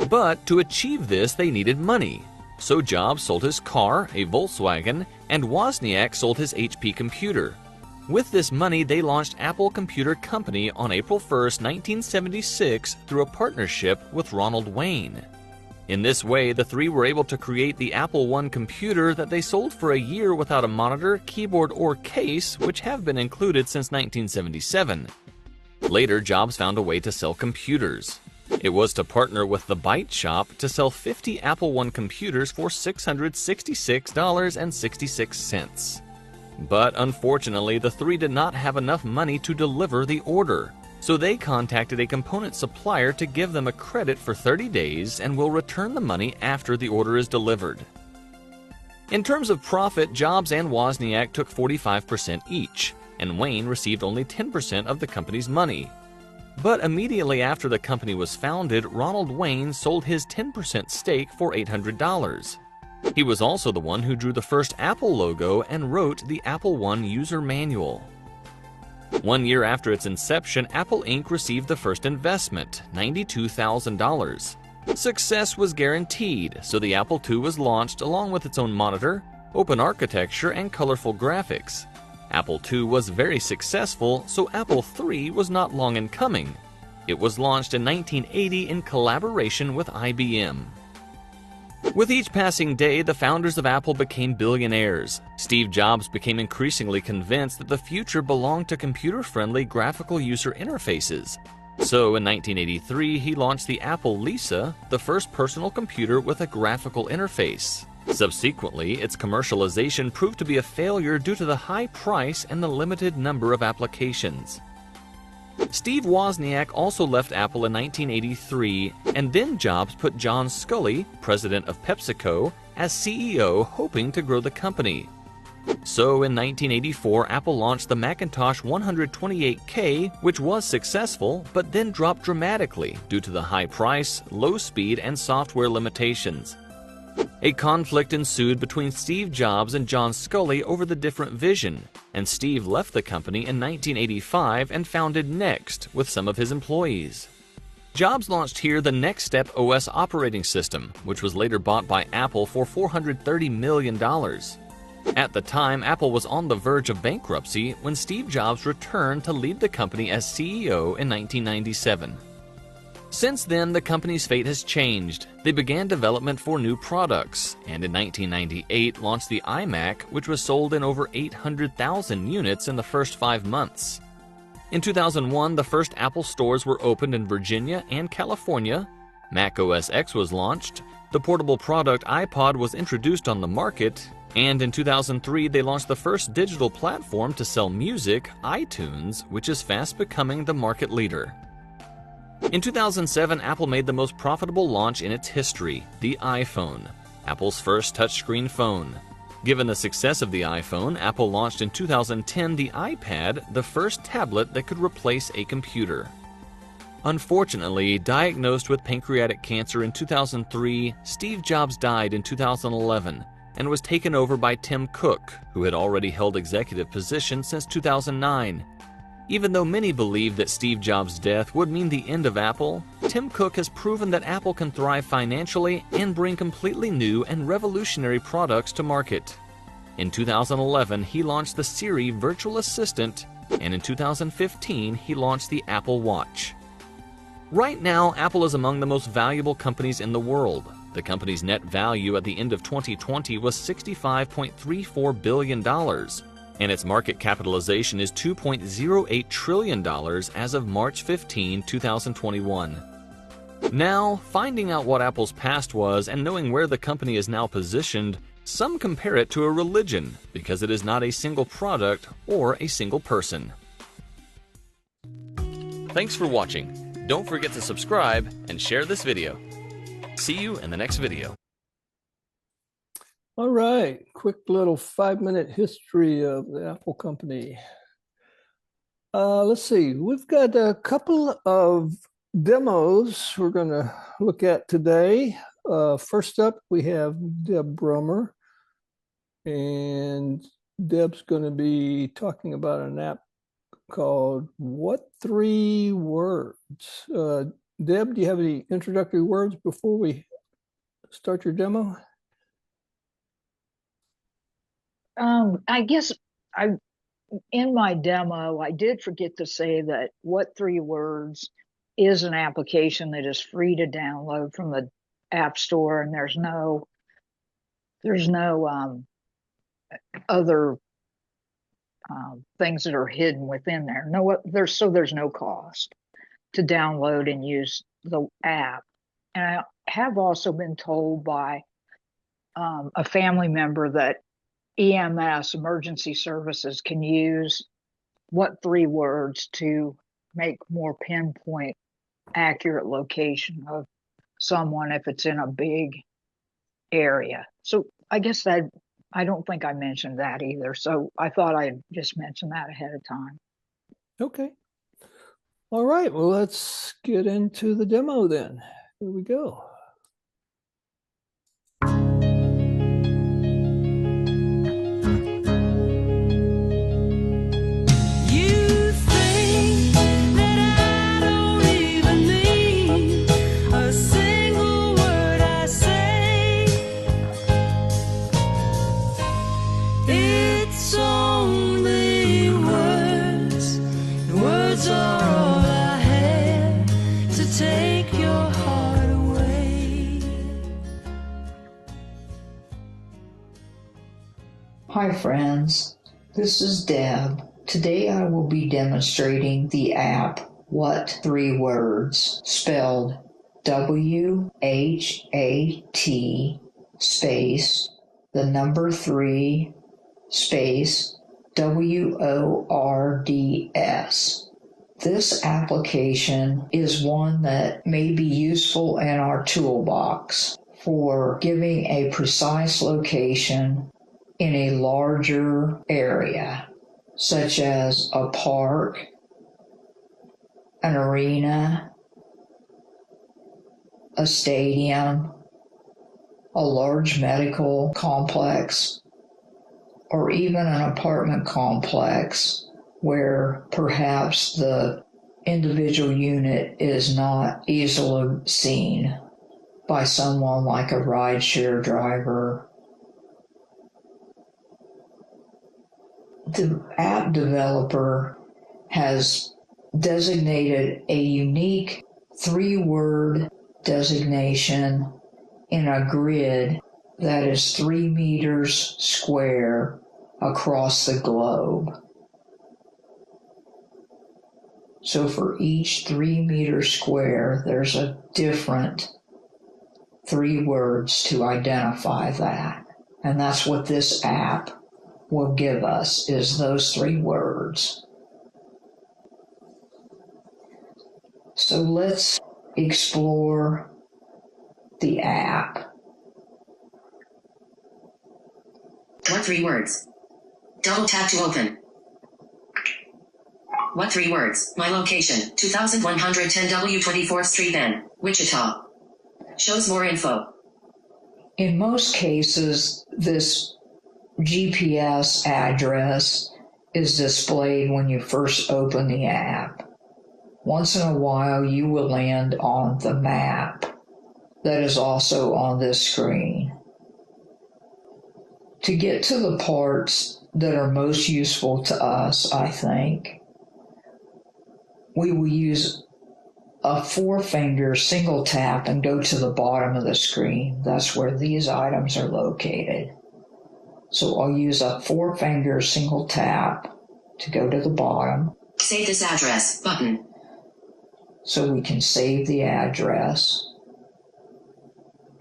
But to achieve this, they needed money. So Jobs sold his car, a Volkswagen, and Wozniak sold his HP computer. With this money, they launched Apple Computer Company on April 1st, 1976 through a partnership with Ronald Wayne. In this way, the three were able to create the Apple I computer that they sold for a year without a monitor, keyboard, or case, which have been included since 1977. Later, Jobs found a way to sell computers. It was to partner with the Byte Shop to sell 50 Apple I computers for $666.66. But unfortunately, the three did not have enough money to deliver the order, so they contacted a component supplier to give them a credit for 30 days and will return the money after the order is delivered. In terms of profit, Jobs and Wozniak took 45% each, and Wayne received only 10% of the company's money. But immediately after the company was founded, Ronald Wayne sold his 10% stake for $800. He was also the one who drew the first Apple logo and wrote the Apple I user manual. 1 year after its inception, Apple Inc. received the first investment, $92,000. Success was guaranteed, so the Apple II was launched along with its own monitor, open architecture, and colorful graphics. Apple II was very successful, so Apple III was not long in coming. It was launched in 1980 in collaboration with IBM. With each passing day, the founders of Apple became billionaires. Steve Jobs became increasingly convinced that the future belonged to computer-friendly graphical user interfaces. So in 1983, he launched the Apple Lisa, the first personal computer with a graphical interface. Subsequently, its commercialization proved to be a failure due to the high price and the limited number of applications. Steve Wozniak also left Apple in 1983, and then Jobs put John Sculley, president of PepsiCo, as CEO, hoping to grow the company. So in 1984, Apple launched the Macintosh 128K, which was successful, but then dropped dramatically due to the high price, low speed, and software limitations. A conflict ensued between Steve Jobs and John Sculley over the different vision, and Steve left the company in 1985 and founded Next with some of his employees. Jobs launched here the Next Step OS operating system, which was later bought by Apple for $430 million. At the time, Apple was on the verge of bankruptcy when Steve Jobs returned to lead the company as CEO in 1997. Since then, the company's fate has changed. They began development for new products, and in 1998 launched the iMac, which was sold in over 800,000 units in the first 5 months. In 2001, the first Apple stores were opened in Virginia and California. Mac OS X was launched. The portable product iPod was introduced on the market. And in 2003, they launched the first digital platform to sell music, iTunes, which is fast becoming the market leader. In 2007, Apple made the most profitable launch in its history, the iPhone, Apple's first touchscreen phone. Given the success of the iPhone, Apple launched in 2010 the iPad, the first tablet that could replace a computer. Unfortunately, diagnosed with pancreatic cancer in 2003, Steve Jobs died in 2011 and was taken over by Tim Cook, who had already held executive positions since 2009. Even though many believe that Steve Jobs' death would mean the end of Apple, Tim Cook has proven that Apple can thrive financially and bring completely new and revolutionary products to market. In 2011, he launched the Siri virtual assistant, and in 2015, he launched the Apple Watch. Right now, Apple is among the most valuable companies in the world. The company's net value at the end of 2020 was $65.34 billion. And its market capitalization is $2.08 trillion as of March 15, 2021. Now, finding out what Apple's past was and knowing where the company is now positioned, some compare it to a religion because it is not a single product or a single person. Thanks for watching. Don't forget to subscribe and share this video. See you in the next video. All right, quick little 5-minute history of the Apple company. Let's see, we've got a couple of demos we're going to look at today. First up, we have Deb Brummer, and Deb's going to be talking about an app called What 3 Words? Deb, do you have any introductory words before we start your demo? I guess in my demo, I did forget to say that What 3 Words is an application that is free to download from the App Store, and there's no other things that are hidden within there. There's no cost to download and use the app. And I have also been told by a family member that EMS, emergency services, can use What 3 Words to make more pinpoint, accurate location of someone if it's in a big area. So I guess that I don't think I mentioned that either. So I thought I'd just mention that ahead of time. Okay. All right. Well, let's get into the demo then. Here we go. Hi friends, this is Deb. Today I will be demonstrating the app what 3 words, spelled WHAT space, the number 3 space, WORDS. This application is one that may be useful in our toolbox for giving a precise location in a larger area, such as a park, an arena, a stadium, a large medical complex, or even an apartment complex where perhaps the individual unit is not easily seen by someone like a rideshare driver. The app developer has designated a unique 3-word designation in a grid that is 3 meters square across the globe. So for each 3 meter square, there's a different 3 words to identify that. And that's what this app will give us, is those 3 words. So let's explore the app. What 3 words? Double tap to open. What 3 words? My location, 2110 W 24th Street N, Wichita. Shows more info. In most cases, this GPS address is displayed when you first open the app. Once in a while, you will land on the map that is also on this screen. To get to the parts that are most useful to us, I think, we will use a 4-finger single tap and go to the bottom of the screen. That's where these items are located. So I'll use a 4-finger single tap to go to the bottom. Save this address button. So we can save the address.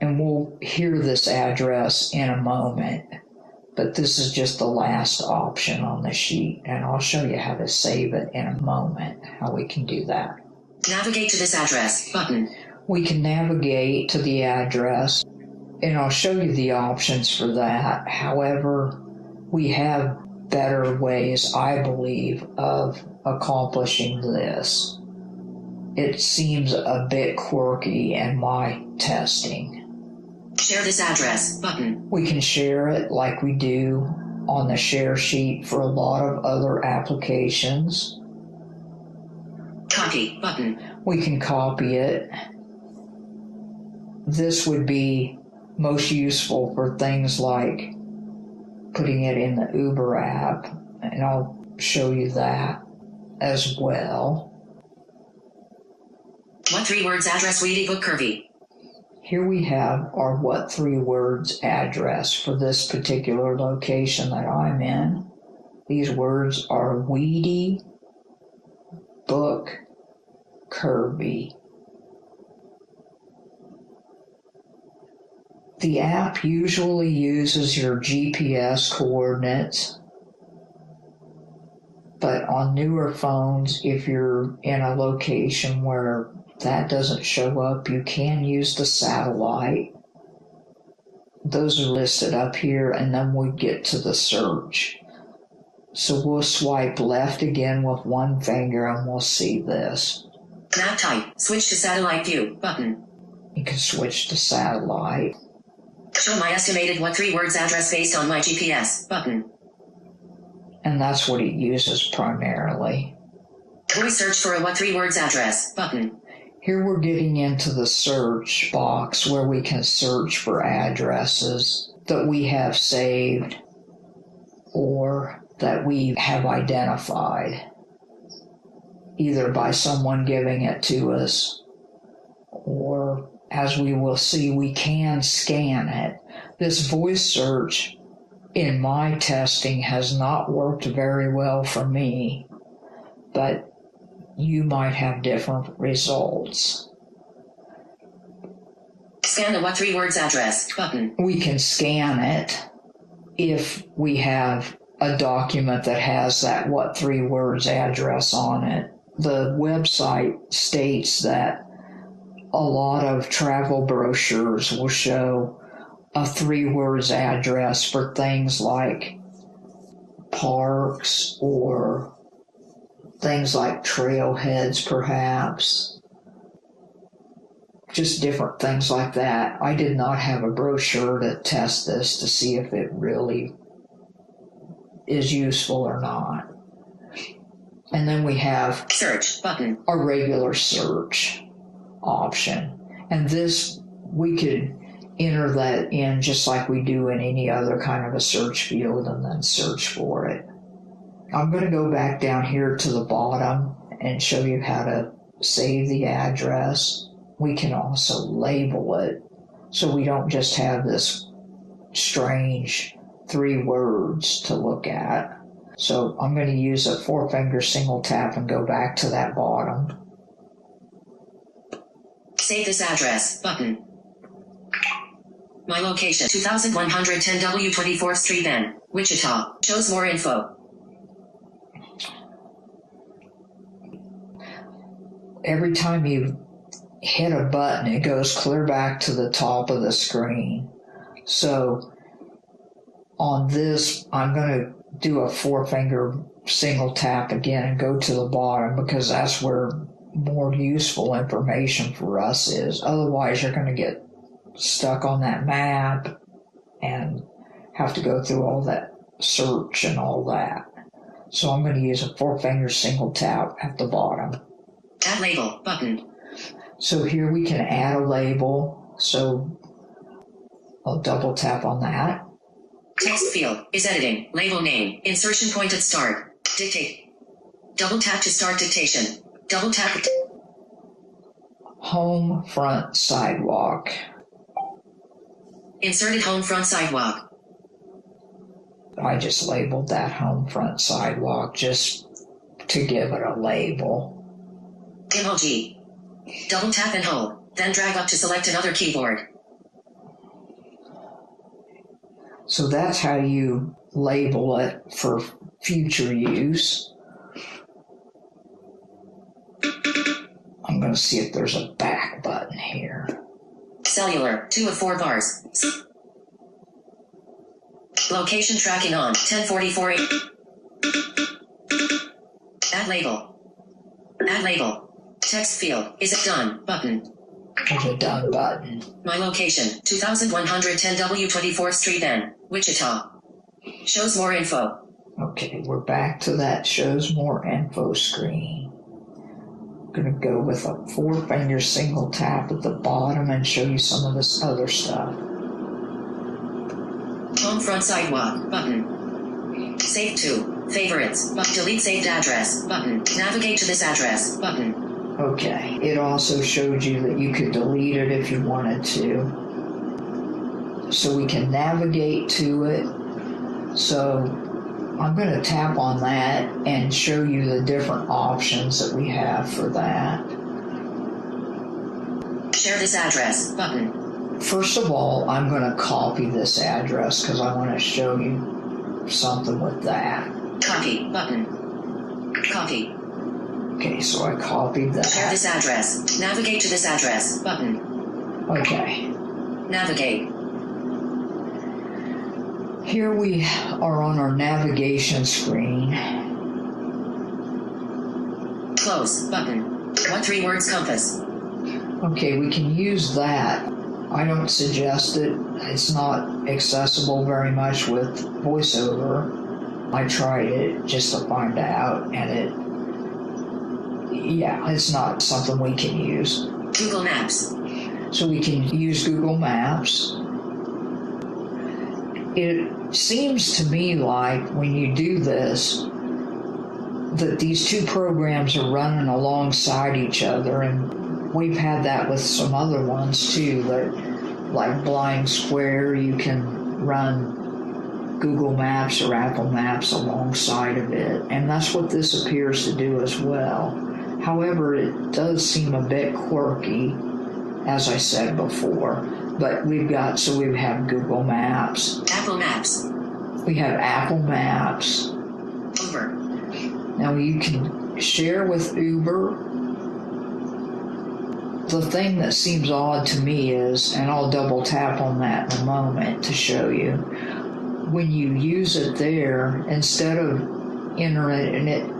And we'll hear this address in a moment. But this is just the last option on the sheet, and I'll show you how to save it in a moment, how we can do that. Navigate to this address button. We can navigate to the address, and I'll show you the options for that. However, we have better ways, I believe, of accomplishing this. It seems a bit quirky in my testing. Share this address button. We can share it like we do on the share sheet for a lot of other applications. Copy button. We can copy it. This would be most useful for things like putting it in the Uber app, and I'll show you that as well. What 3 words address Weedy Book Curvy? Here we have our what 3 words address for this particular location that I'm in. These words are Weedy Book Kirby. The app usually uses your GPS coordinates, but on newer phones, if you're in a location where that doesn't show up, you can use the satellite. Those are listed up here, and then we get to the search. So we'll swipe left again with 1 finger, and we'll see this. Map type, switch to satellite view button. You can switch to satellite. Show my estimated what 3 words address based on my GPS button. And that's what it uses primarily. Voice search for a what 3 words address button. Here we're getting into the search box where we can search for addresses that we have saved or that we have identified, either by someone giving it to us, or as we will see, we can scan it. This voice search in my testing has not worked very well for me, but you might have different results. Scan the what 3 words address button. We can scan it if we have a document that has that what 3 words address on it. The website states that a lot of travel brochures will show a 3 words address for things like parks or things like trailheads, perhaps. Just different things like that. I did not have a brochure to test this to see if it really is useful or not. And then we have search button, a regular search option. And this, we could enter that in just like we do in any other kind of a search field and then search for it. I'm going to go back down here to the bottom and show you how to save the address. We can also label it so we don't just have this strange 3 words to look at. So I'm going to use a 4-finger single tap and go back to that bottom. Save this address button. My location 2110 W 24th Street N, Wichita. Shows more info. Every time you hit a button, it goes clear back to the top of the screen. So on this, I'm going to do a 4-finger single tap again and go to the bottom because that's where more useful information for us is. Otherwise, you're going to get stuck on that map and have to go through all that search and all that. So I'm going to use a 4-finger single tap at the bottom. Add label button. So here we can add a label. So I'll double tap on that. Text field is editing. Label name. Insertion point at start. Dictate. Double tap to start dictation. Double tap. Home front sidewalk. Inserted home front sidewalk. I just labeled that home front sidewalk just to give it a label. Emoji. Double tap and hold. Then drag up to select another keyboard. So that's how you label it for future use. I'm going to see if there's a back button here. Cellular, 2 of 4 bars. Location tracking on, 1044. Add label. Add label. Text field, is it done, button. There's a done button. My location, 2110 W 24th Street N, Wichita. Shows more info. Okay, we're back to that shows more info screen. I'm going to go with a 4-finger single tap at the bottom and show you some of this other stuff. Home front sidewalk, button. Save to, favorites, but delete saved address, button. Navigate to this address, button. Okay, it also showed you that you could delete it if you wanted to. So we can navigate to it. So I'm going to tap on that and show you the different options that we have for that. Share this address, button. First of all, I'm going to copy this address because I want to show you something with that. Copy, button. Copy. Okay, so I copied that. Share this address. Navigate to this address, button. Okay. Navigate. Here we are on our navigation screen. Close, button. What 3 words compass? Okay, we can use that. I don't suggest it. It's not accessible very much with VoiceOver. I tried it just to find out, and it's not something we can use. Google Maps. So we can use Google Maps. It seems to me like when you do this, that these 2 programs are running alongside each other, and we've had that with some other ones too, that like Blind Square, you can run Google Maps or Apple Maps alongside of it, and that's what this appears to do as well. However, it does seem a bit quirky, as I said before. But we have Google Maps. Apple Maps. We have Apple Maps. Uber. Now you can share with Uber. The thing that seems odd to me is, and I'll double tap on that in a moment to show you, when you use it there, instead of entering it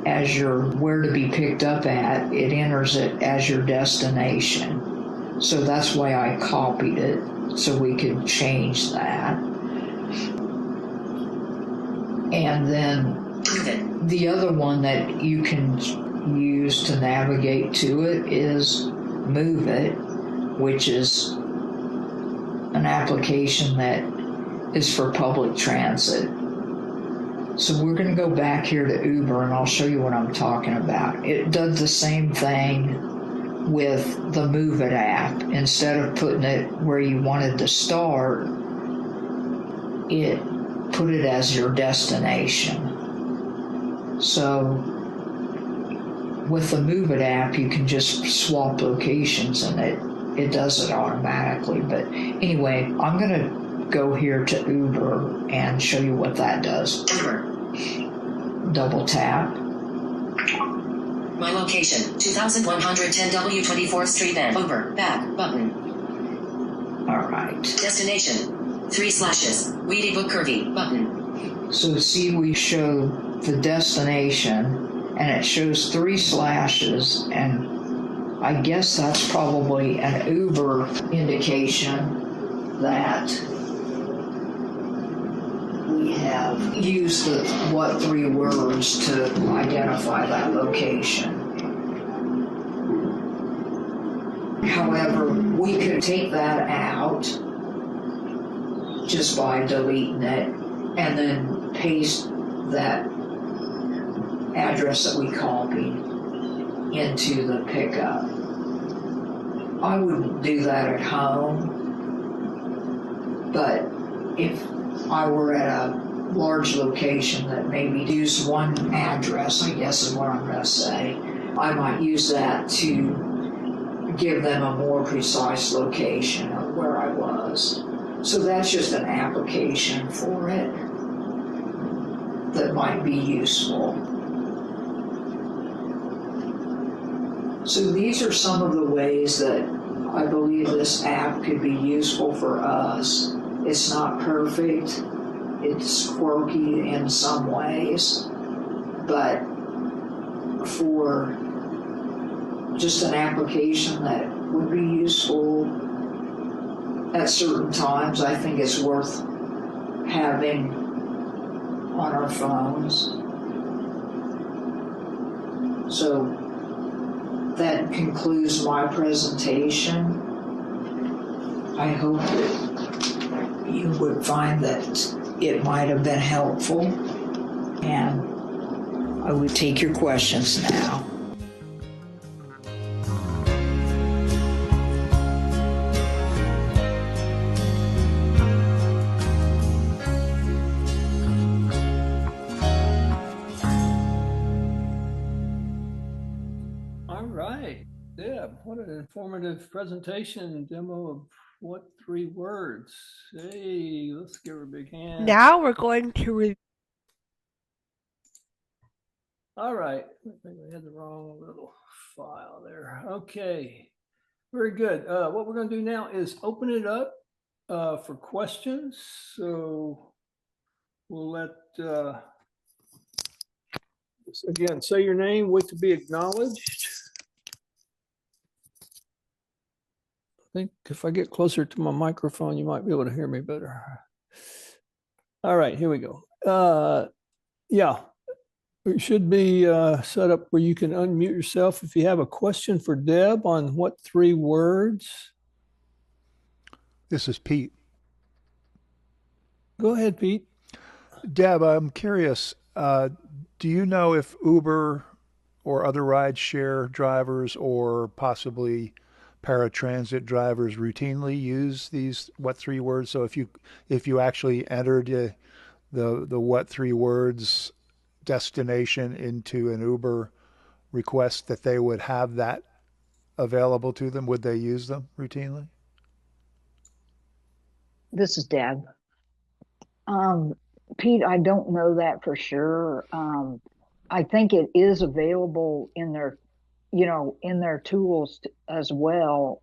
as your where to be picked up at, it enters it as your destination. So that's why I copied it, so we could change that. And then the other one that you can use to navigate to it is Move It, which is an application that is for public transit. So we're going to go back here to Uber and I'll show you what I'm talking about. It does the same thing with the Move It app. Instead of putting it where you wanted to start, it put it as your destination. So with the Move It app, you can just swap locations and it does it automatically. But anyway, I'm going to go here to Uber and show you what that does. Uber. Double tap. My location, 2110 W 24th Street then. Uber. Back button. All right. Destination. 3 Weedy Book Curvy button. So see, we show the destination and it shows 3 slashes, and I guess that's probably an Uber indication that we have used the what 3 words to identify that location. However, we could take that out just by deleting it and then paste that address that we copied into the pickup. I wouldn't do that at home, but if I were at a large location that maybe used one address, I guess is what I'm going to say, I might use that to give them a more precise location of where I was. So that's just an application for it that might be useful. So these are some of the ways that I believe this app could be useful for us. It's not perfect, it's quirky in some ways, but for just an application that would be useful at certain times, I think it's worth having on our phones. So that concludes my presentation. I hope that you would find that it might have been helpful, and I would take your questions now. Deb, what an informative presentation demo of what 3 words. Hey, let's give her a big hand. Now we're going to All right, I think we had the wrong little file there. Okay, very good. What we're going to do now is open it up for questions. So we'll let, again, say your name, wait to be acknowledged. I think if I get closer to my microphone, you might be able to hear me better. All right, here we go. Yeah, it should be set up where you can unmute yourself if you have a question for Deb on what 3 words. This is Pete. Go ahead, Pete. Deb, I'm curious, do you know if Uber or other rideshare drivers or possibly paratransit drivers routinely use these what 3 words? So if you actually entered the what 3 words destination into an Uber request that they would have that available to them, would they use them routinely? This is Deb. Pete, I don't know that for sure. I think it is available in their, in their tools as well.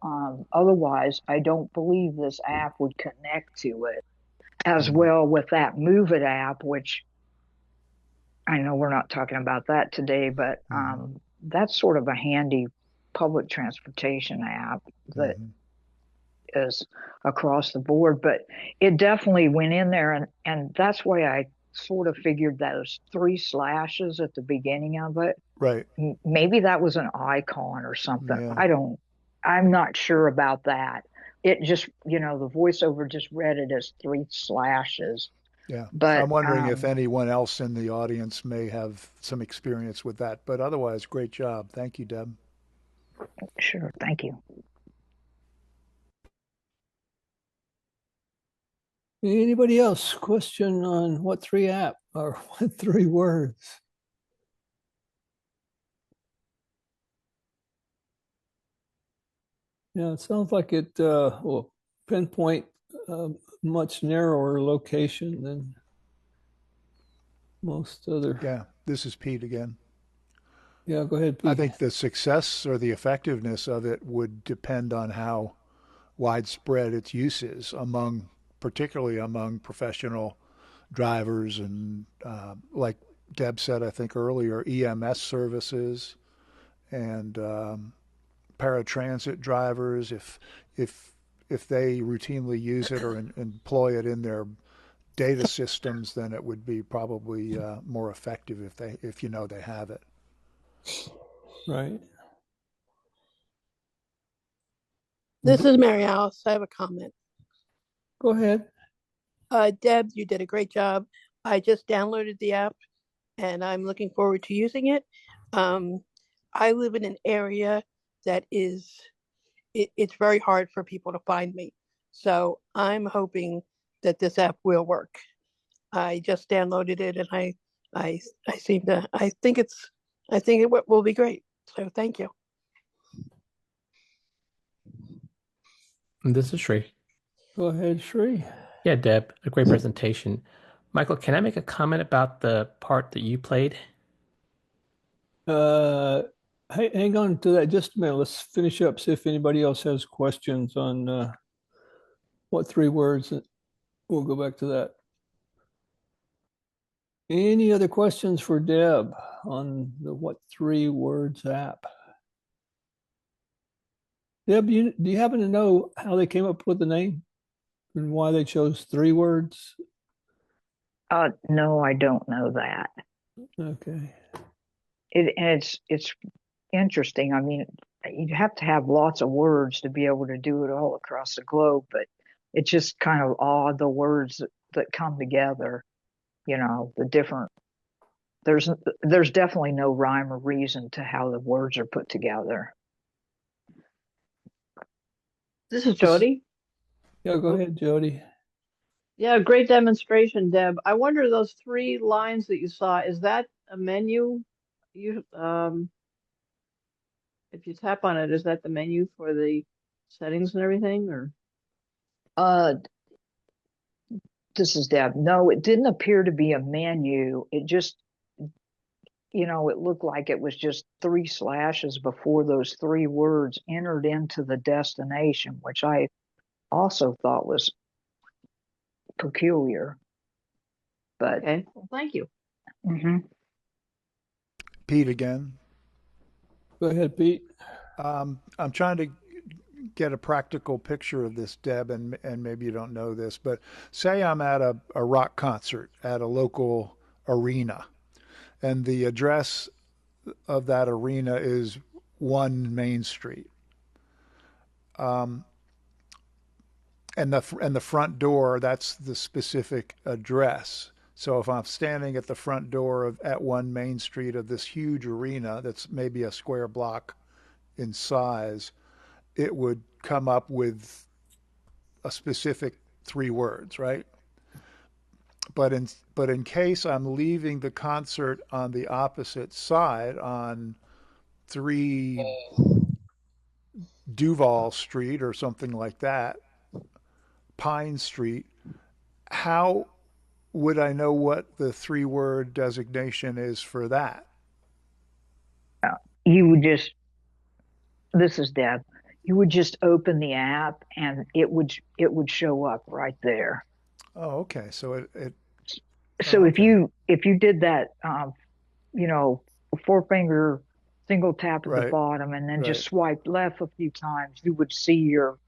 Otherwise, I don't believe this app would connect to it as well with that Move It app, which I know we're not talking about that today, but that's sort of a handy public transportation app that is across the board. But it definitely went in there, and that's why I sort of figured those 3 slashes at the beginning of it. Right. Maybe that was an icon or something. Yeah. I'm not sure about that. It just, the voiceover just read it as 3 slashes. Yeah. But I'm wondering if anyone else in the audience may have some experience with that. But otherwise, great job. Thank you, Deb. Sure. Thank you. Anybody else? Question on what 3 app or what 3 words? Yeah, it sounds like it will pinpoint a much narrower location than most other. Yeah, this is Pete again. Yeah, go ahead, Pete. I think the success or the effectiveness of it would depend on how widespread its use is particularly among professional drivers and, like Deb said, I think earlier, EMS services and paratransit drivers. If they routinely use it or employ it in their data systems, then it would be probably more effective if they have it. Right. This is Mary Alice. I have a comment. Go ahead. Deb, you did a great job. I just downloaded the app and I'm looking forward to using it. I live in an area that it's very hard for people to find me. So I'm hoping that this app will work. I just downloaded it and I think it will be great. So thank you. This is Shri. Go ahead, Shri. Yeah, Deb, a great presentation. Michael, can I make a comment about the part that you played? Hang on to that just a minute. Let's finish up, see if anybody else has questions on what 3 words. We'll go back to that. Any other questions for Deb on the what 3 words app? Deb, do you happen to know how they came up with the name and why they chose 3 words? No, I don't know that. Okay. It's interesting. I mean, you'd have to have lots of words to be able to do it all across the globe, but it's just kind of odd, the words that come together, the different, there's definitely no rhyme or reason to how the words are put together. This is Jody. Yeah, go ahead, Jody. Yeah, great demonstration, Deb. I wonder, those 3 lines that you saw, is that a menu? If you tap on it, is that the menu for the settings and everything, or? This is Deb. No, it didn't appear to be a menu. It just, it looked like it was just 3 slashes before those 3 words entered into the destination, which I also thought was peculiar. But okay, well, thank you. Pete again. Go ahead, Pete. I'm trying to get a practical picture of this, Deb, and maybe you don't know this, but say I'm at a rock concert at a local arena, and the address of that arena is 1 Main Street. And the front door, that's the specific address. So if I'm standing at the front door at 1 Main Street of this huge arena that's maybe a square block in size, it would come up with a specific 3 words, right? But in case I'm leaving the concert on the opposite side on 3 Duval Street or something like that, Pine Street, how would I know what the 3-word designation is for that? You would just, this is Deb. You would just open the app and it would show up right there. Oh, okay. So it So okay. if you did that, four finger single tap at the Right. bottom and then just Right. swipe left a few times, you would see your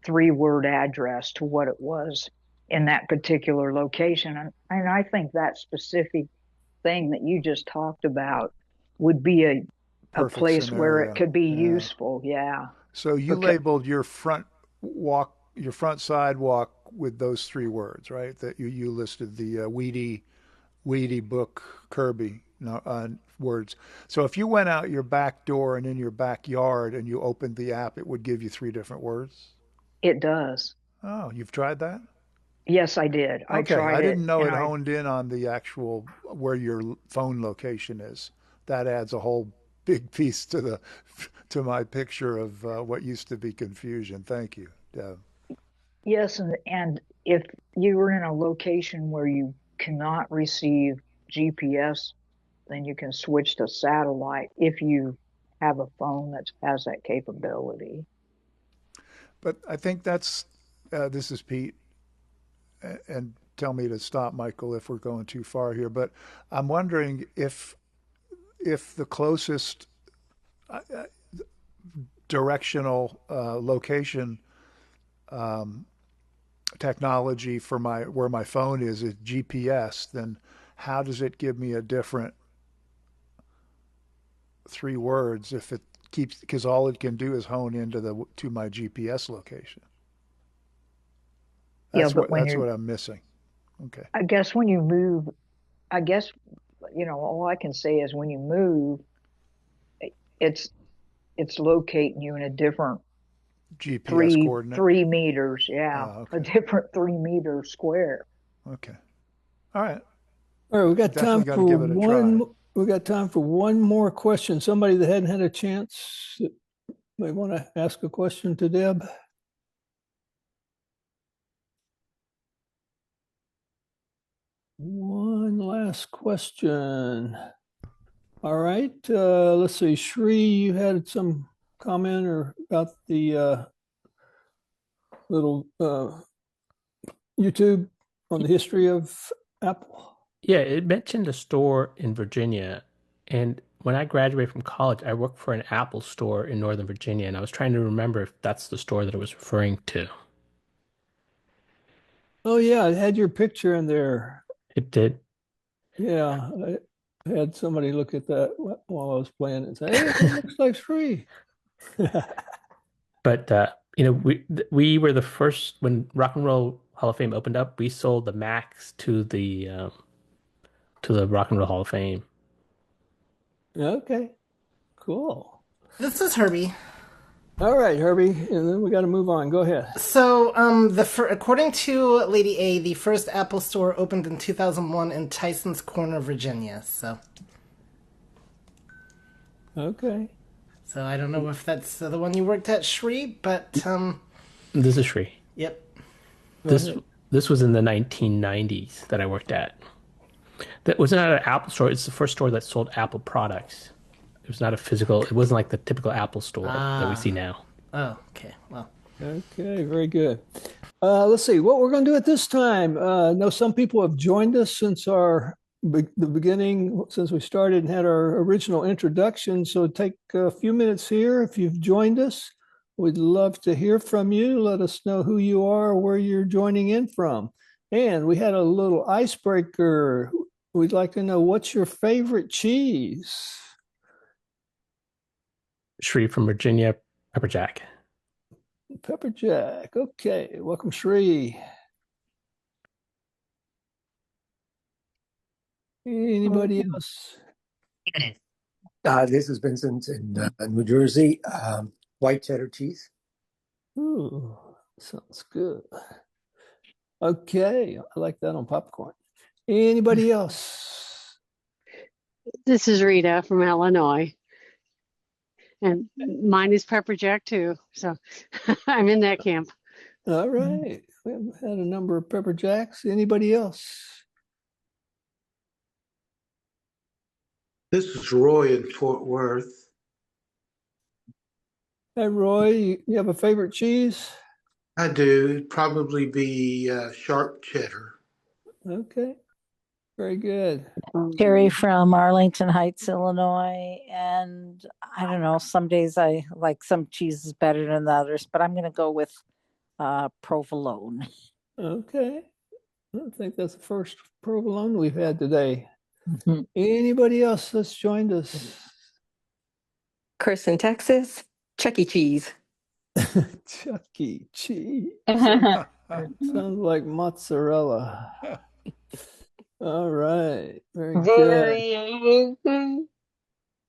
3-word address to what it was in that particular location. And I think that specific thing that you just talked about would be a Perfect place where it scenario. could be Yeah. useful. Yeah. So you labeled your front sidewalk with those 3 words, right? That you listed the weedy book Kirby words. So if you went out your back door and in your backyard and you opened the app, it would give you 3 different words? It does. Oh, you've tried that? Yes, I did. I Okay, tried I it didn't know and it honed in on the actual where your phone location is. That adds a whole big piece to my picture of what used to be confusion. Thank you, Deb. yes, and if you were in a location where you cannot receive GPS, then you can switch to satellite if you have a phone that has that capability. But I think this is Pete, and tell me to stop, Michael, if we're going too far here. But I'm wondering if the closest directional location technology for where my phone is GPS, then how does it give me a different 3 words if it keeps, because all it can do is hone into to my GPS location. That's but what I'm missing. Okay. I guess when you move, I guess all I can say is when you move, it's locating you in a different GPS coordinate. 3 meters, yeah, okay. a different 3-meter square. Okay. All right. All right, we got time for give it a try. We got time for one more question. Somebody that hadn't had a chance may want to ask a question to Deb. One last question. All right. Let's see. Shri, you had some comment or about the little YouTube on the history of Apple? Yeah, it mentioned a store in Virginia. And when I graduated from college, I worked for an Apple store in Northern Virginia. And I was trying to remember if that's the store that it was referring to. Oh, yeah. It had your picture in there. It did. Yeah. I had somebody look at that while I was playing and say, hey, it looks like Shri. But we were the first when Rock and Roll Hall of Fame opened up. We sold the Macs to the Rock and Roll Hall of Fame. Okay, cool. This is Herbie. All right, Herbie, and then we got to move on. Go ahead. So, according to Lady A, the first Apple store opened in 2001 in Tyson's Corner, Virginia. So, okay. So I don't know if that's the one you worked at, Shri, but This is Shri. Yep. This was in the 1990s that I worked at. That was not an Apple store. It's the first store that sold Apple products. It was not a physical. It wasn't like the typical Apple store that we see now. Oh, okay. Well. Okay, very good. Let's see what we're going to do at this time. I know some people have joined us since the beginning, since we started and had our original introduction. So take a few minutes here. If you've joined us, we'd love to hear from you. Let us know who you are, where you're joining in from. And we had a little icebreaker. We'd like to know, what's your favorite cheese? Shri from Virginia, Pepper Jack. Pepper Jack. Okay. Welcome, Shri. Anybody else? This is Vincent in New Jersey. White cheddar cheese. Ooh, sounds good. Okay. I like that on popcorn. Anybody else? This is Rita from Illinois. And mine is pepper jack too. So I'm in that camp. All right. We have had a number of pepper jacks. Anybody else? This is Roy in Fort Worth. Hey, Roy, you have a favorite cheese? I do. It'd probably be sharp cheddar. Okay. Very good. Terry from Arlington Heights, Illinois. And I don't know, some days I like some cheeses better than others, but I'm going to go with provolone. Okay. I think that's the first provolone we've had today. Anybody else that's joined us? Chris in Texas, Chuck E. Cheese. Chuck E. Cheese. Sounds like mozzarella. All right. Very good.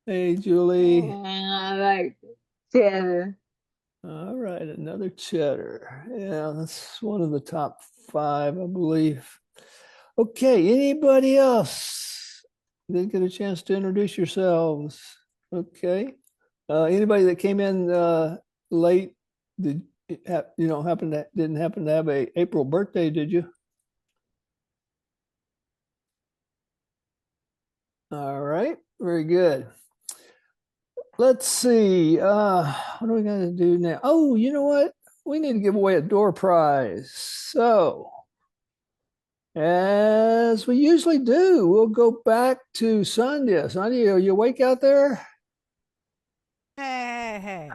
Hey, Julie. I like cheddar. All right, another cheddar. Yeah, that's one of the top 5, I believe. Okay, anybody else? Didn't get a chance to introduce yourselves. Okay. Anybody that came in late, didn't happen to have a April birthday, did you? All right, very good. Let's see. What are we going to do now? Oh, you know what? We need to give away a door prize. So, as we usually do, we'll go back to Sandhya. Sandhya, are you awake out there? Hey.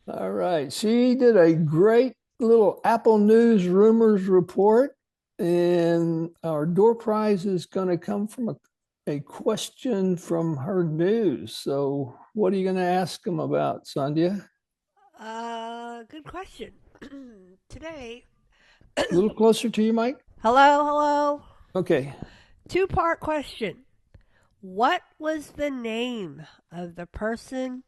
All right. She did a great little Apple News rumors report, and our door prize is going to come from a question from her news. So what are you going to ask them about, Sandhya? Good question. Today. A little closer to you, Mike. Hello. Okay. 2-part question. What was the name of the person?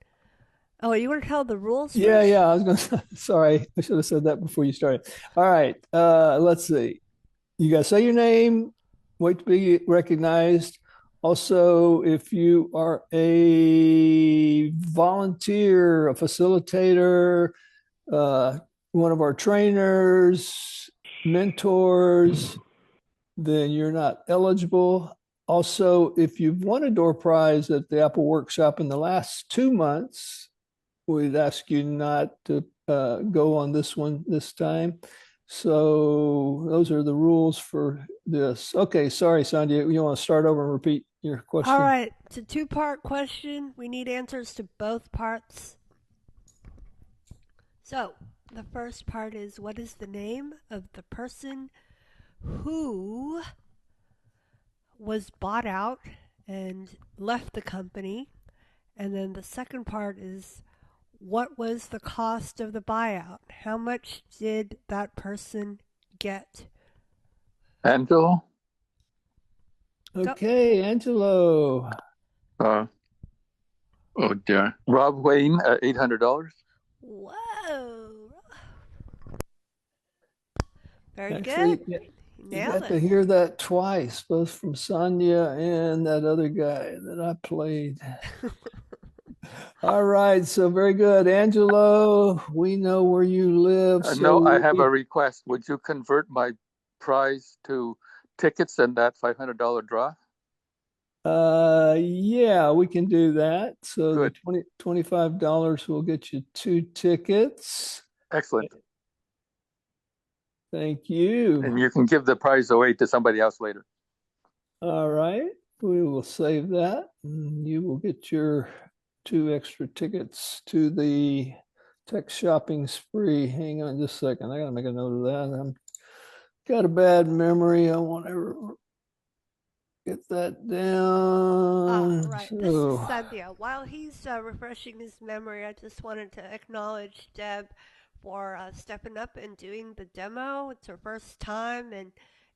Oh, you want to tell the rules first? Yeah. I was going to. Sorry, I should have said that before you started. All right. Let's see. You got to say your name. Wait to be recognized. Also, if you are a volunteer, a facilitator, one of our trainers, mentors, then you're not eligible. Also, if you've won a door prize at the Apple Workshop in the last 2 months, we'd ask you not to go on this one this time. So those are the rules for this. Okay, sorry, Sandhya. You want to start over and repeat your question? All right, it's a 2-part question. We need answers to both parts. So the first part is, what is the name of the person who was bought out and left the company? And then the second part is, what was the cost of the buyout? How much did that person get? Angelo? Okay, Angelo. Oh dear. Rob Wayne, $800. Whoa. Very Actually, good. You got to hear that twice, both from Sandhya and that other guy that I played. All right, so very good. Angelo, we know where you live. No, I have a request. Would you convert my prize to tickets and that $500 draw? Yeah, we can do that. So Good. The $25 will get you 2 tickets. Excellent. Thank you. And you can give the prize away to somebody else later. All right, we will save that. You will get your 2 extra tickets to the tech shopping spree. Hang on just a second. I got to make a note of that. I've got a bad memory. I won't ever get that down. Right. This is Sandhya. While he's refreshing his memory, I just wanted to acknowledge Deb for stepping up and doing the demo. It's her first time, and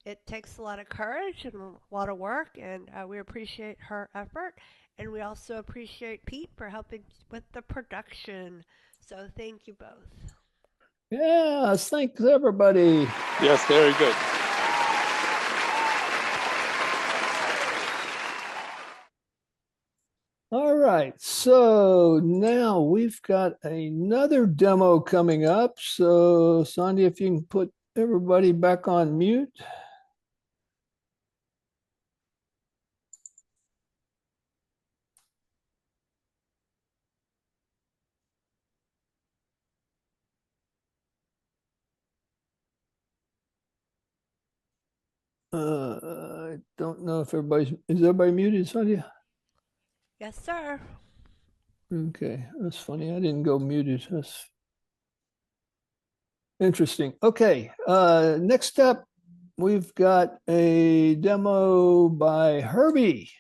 it takes a lot of courage and a lot of work, and we appreciate her effort. And we also appreciate Pete for helping with the production. So thank you both. Yes, thanks everybody. Yes, very good. All right. right, so now we've got another demo coming up. So, Sandhya, if you can put everybody back on mute. I don't know if is everybody muted, Sandhya? Yes, sir. Okay, that's funny. I didn't go muted. That's interesting. Okay, next up, we've got a demo by Herbie.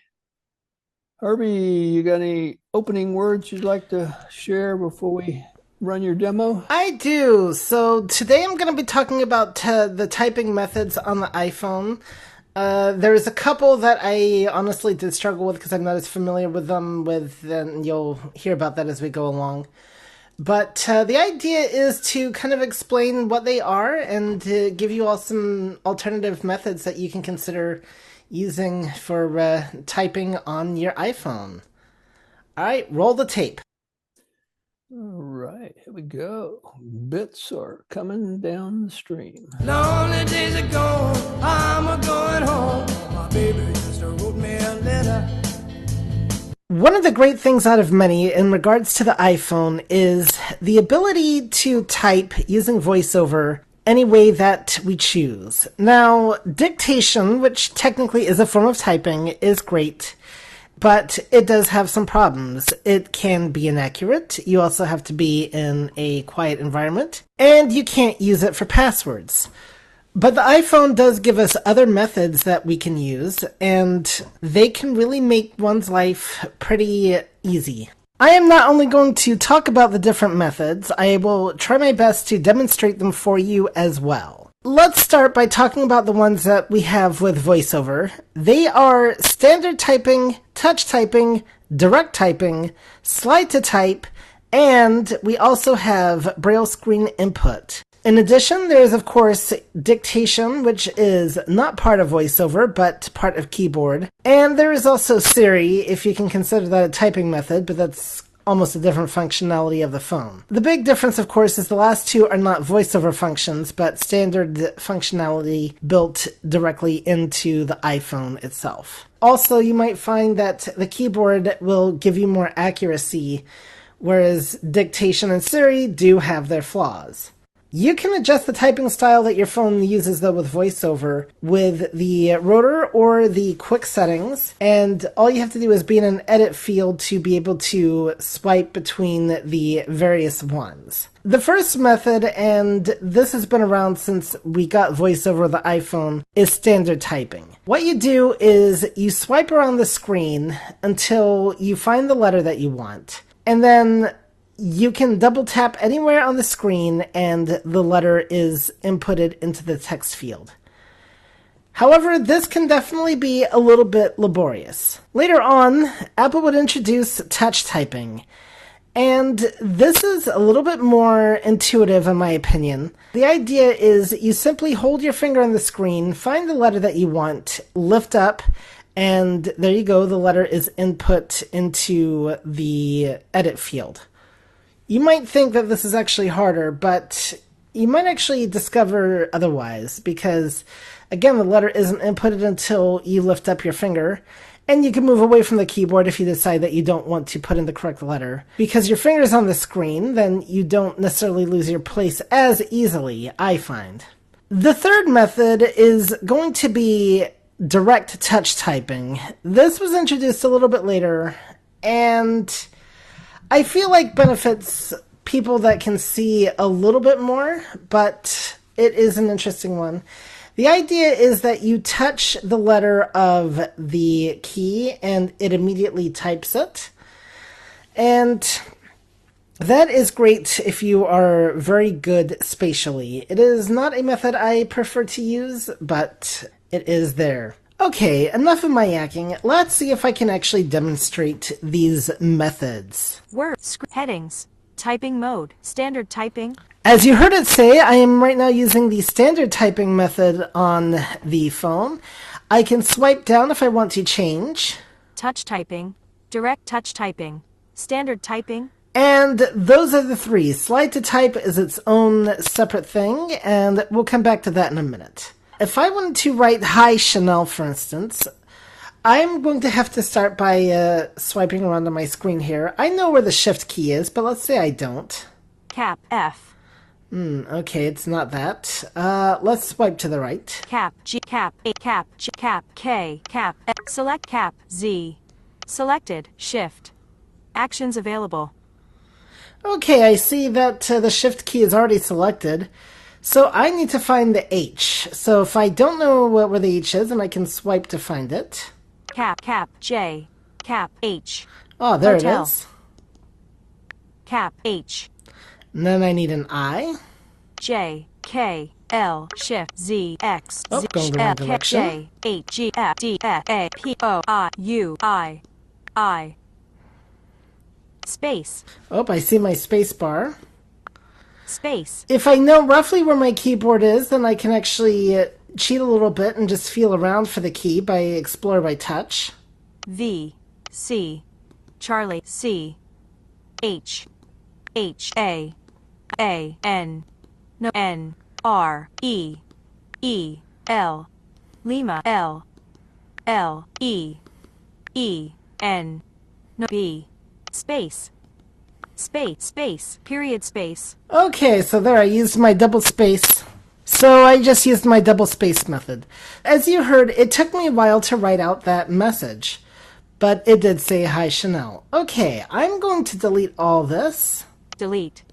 Herbie, you got any opening words you'd like to share before we run your demo? I do. So today I'm going to be talking about the typing methods on the iPhone. There's a couple that I honestly did struggle with because I'm not as familiar with them, and you'll hear about that as we go along. But the idea is to kind of explain what they are and to give you all some alternative methods that you can consider using for typing on your iPhone. All right, roll the tape. All right, here we go. Bits are coming down the stream. Lonely days are gone, I'm a-going home. My baby just wrote me a letter. One of the great things out of many in regards to the iPhone is the ability to type using VoiceOver any way that we choose. Now, dictation, which technically is a form of typing, is great, but it does have some problems. It can be inaccurate. You also have to be in a quiet environment, and you can't use it for passwords. But the iPhone does give us other methods that we can use, and they can really make one's life pretty easy. I am not only going to talk about the different methods, I will try my best to demonstrate them for you as well. Let's start by talking about the ones that we have with VoiceOver. They are standard typing, touch typing, direct typing, slide to type, and we also have Braille screen input. In addition, there is, of course, dictation, which is not part of VoiceOver, but part of keyboard. And there is also Siri, if you can consider that a typing method, but that's almost a different functionality of the phone. The big difference, of course, is the last two are not VoiceOver functions, but standard functionality built directly into the iPhone itself. Also, you might find that the keyboard will give you more accuracy, whereas dictation and Siri do have their flaws. You can adjust the typing style that your phone uses, though, with VoiceOver with the rotor or the quick settings, and all you have to do is be in an edit field to be able to swipe between the various ones. The first method, and this has been around since we got VoiceOver on the iPhone, is standard typing. What you do is you swipe around the screen until you find the letter that you want, and then you can double tap anywhere on the screen and the letter is inputted into the text field. However, this can definitely be a little bit laborious. Later on, Apple would introduce touch typing, and this is a little bit more intuitive in my opinion. The idea is you simply hold your finger on the screen, find the letter that you want, lift up, and there you go, the letter is input into the edit field. You might think that this is actually harder, but you might actually discover otherwise, because, again, the letter isn't inputted until you lift up your finger, and you can move away from the keyboard if you decide that you don't want to put in the correct letter. Because your finger's on the screen, then you don't necessarily lose your place as easily, I find. The third method is going to be direct touch typing. This was introduced a little bit later, and I feel like benefits people that can see a little bit more, but it is an interesting one. The idea is that you touch the letter of the key and it immediately types it. And that is great if you are very good spatially. It is not a method I prefer to use, but it is there. Okay, enough of my yakking. Let's see if I can actually demonstrate these methods. Words, headings, typing mode, standard typing. As you heard it say, I am right now using the standard typing method on the phone. I can swipe down if I want to change. Touch typing. Direct touch typing. Standard typing. And those are the three. Slide to type is its own separate thing, and we'll come back to that in a minute. If I wanted to write Hi Chanel, for instance, I'm going to have to start by swiping around on my screen here. I know where the shift key is, but let's say I don't. Cap F. Okay, it's not that. Let's swipe to the right. Cap G, cap A, cap G, cap K, cap F. Select cap Z. Selected. Shift. Actions available. Okay, I see that the shift key is already selected. So I need to find the H. So if I don't know where the H is, then I can swipe to find it. Cap J, cap H. Oh, there Hotel. it is. Cap H. And then I need an I. J, K, L, shift, Z, X, Oh, Z, going the wrong L, direction. J, H, G, F, D, F, A, P, O, I, U, I. Space. Oh, I see my space bar. Space. If I know roughly where my keyboard is, then I can actually cheat a little bit and just feel around for the key by Explore by Touch. V, C, Charlie, C, H, A, N, no, N, R, E, L, Lima, L, E, N, no, B, space, period space. Okay, so there I used my double space. So I just used my double space method. As you heard, it took me a while to write out that message. But it did say Hi Chanel. Okay, I'm going to delete all this. Delete.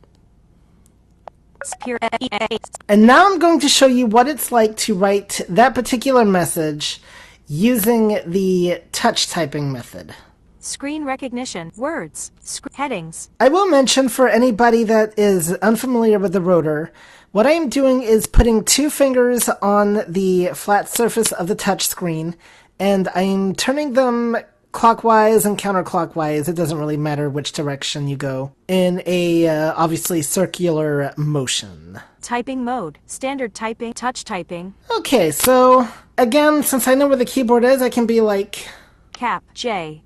And now I'm going to show you what it's like to write that particular message using the touch typing method. Screen recognition. Words. Headings. I will mention for anybody that is unfamiliar with the rotor, what I am doing is putting 2 fingers on the flat surface of the touch screen, and I'm turning them clockwise and counterclockwise. It doesn't really matter which direction you go, in a obviously circular motion. Typing mode. Standard typing. Touch typing. Okay, so again, since I know where the keyboard is, I can be like Cap J,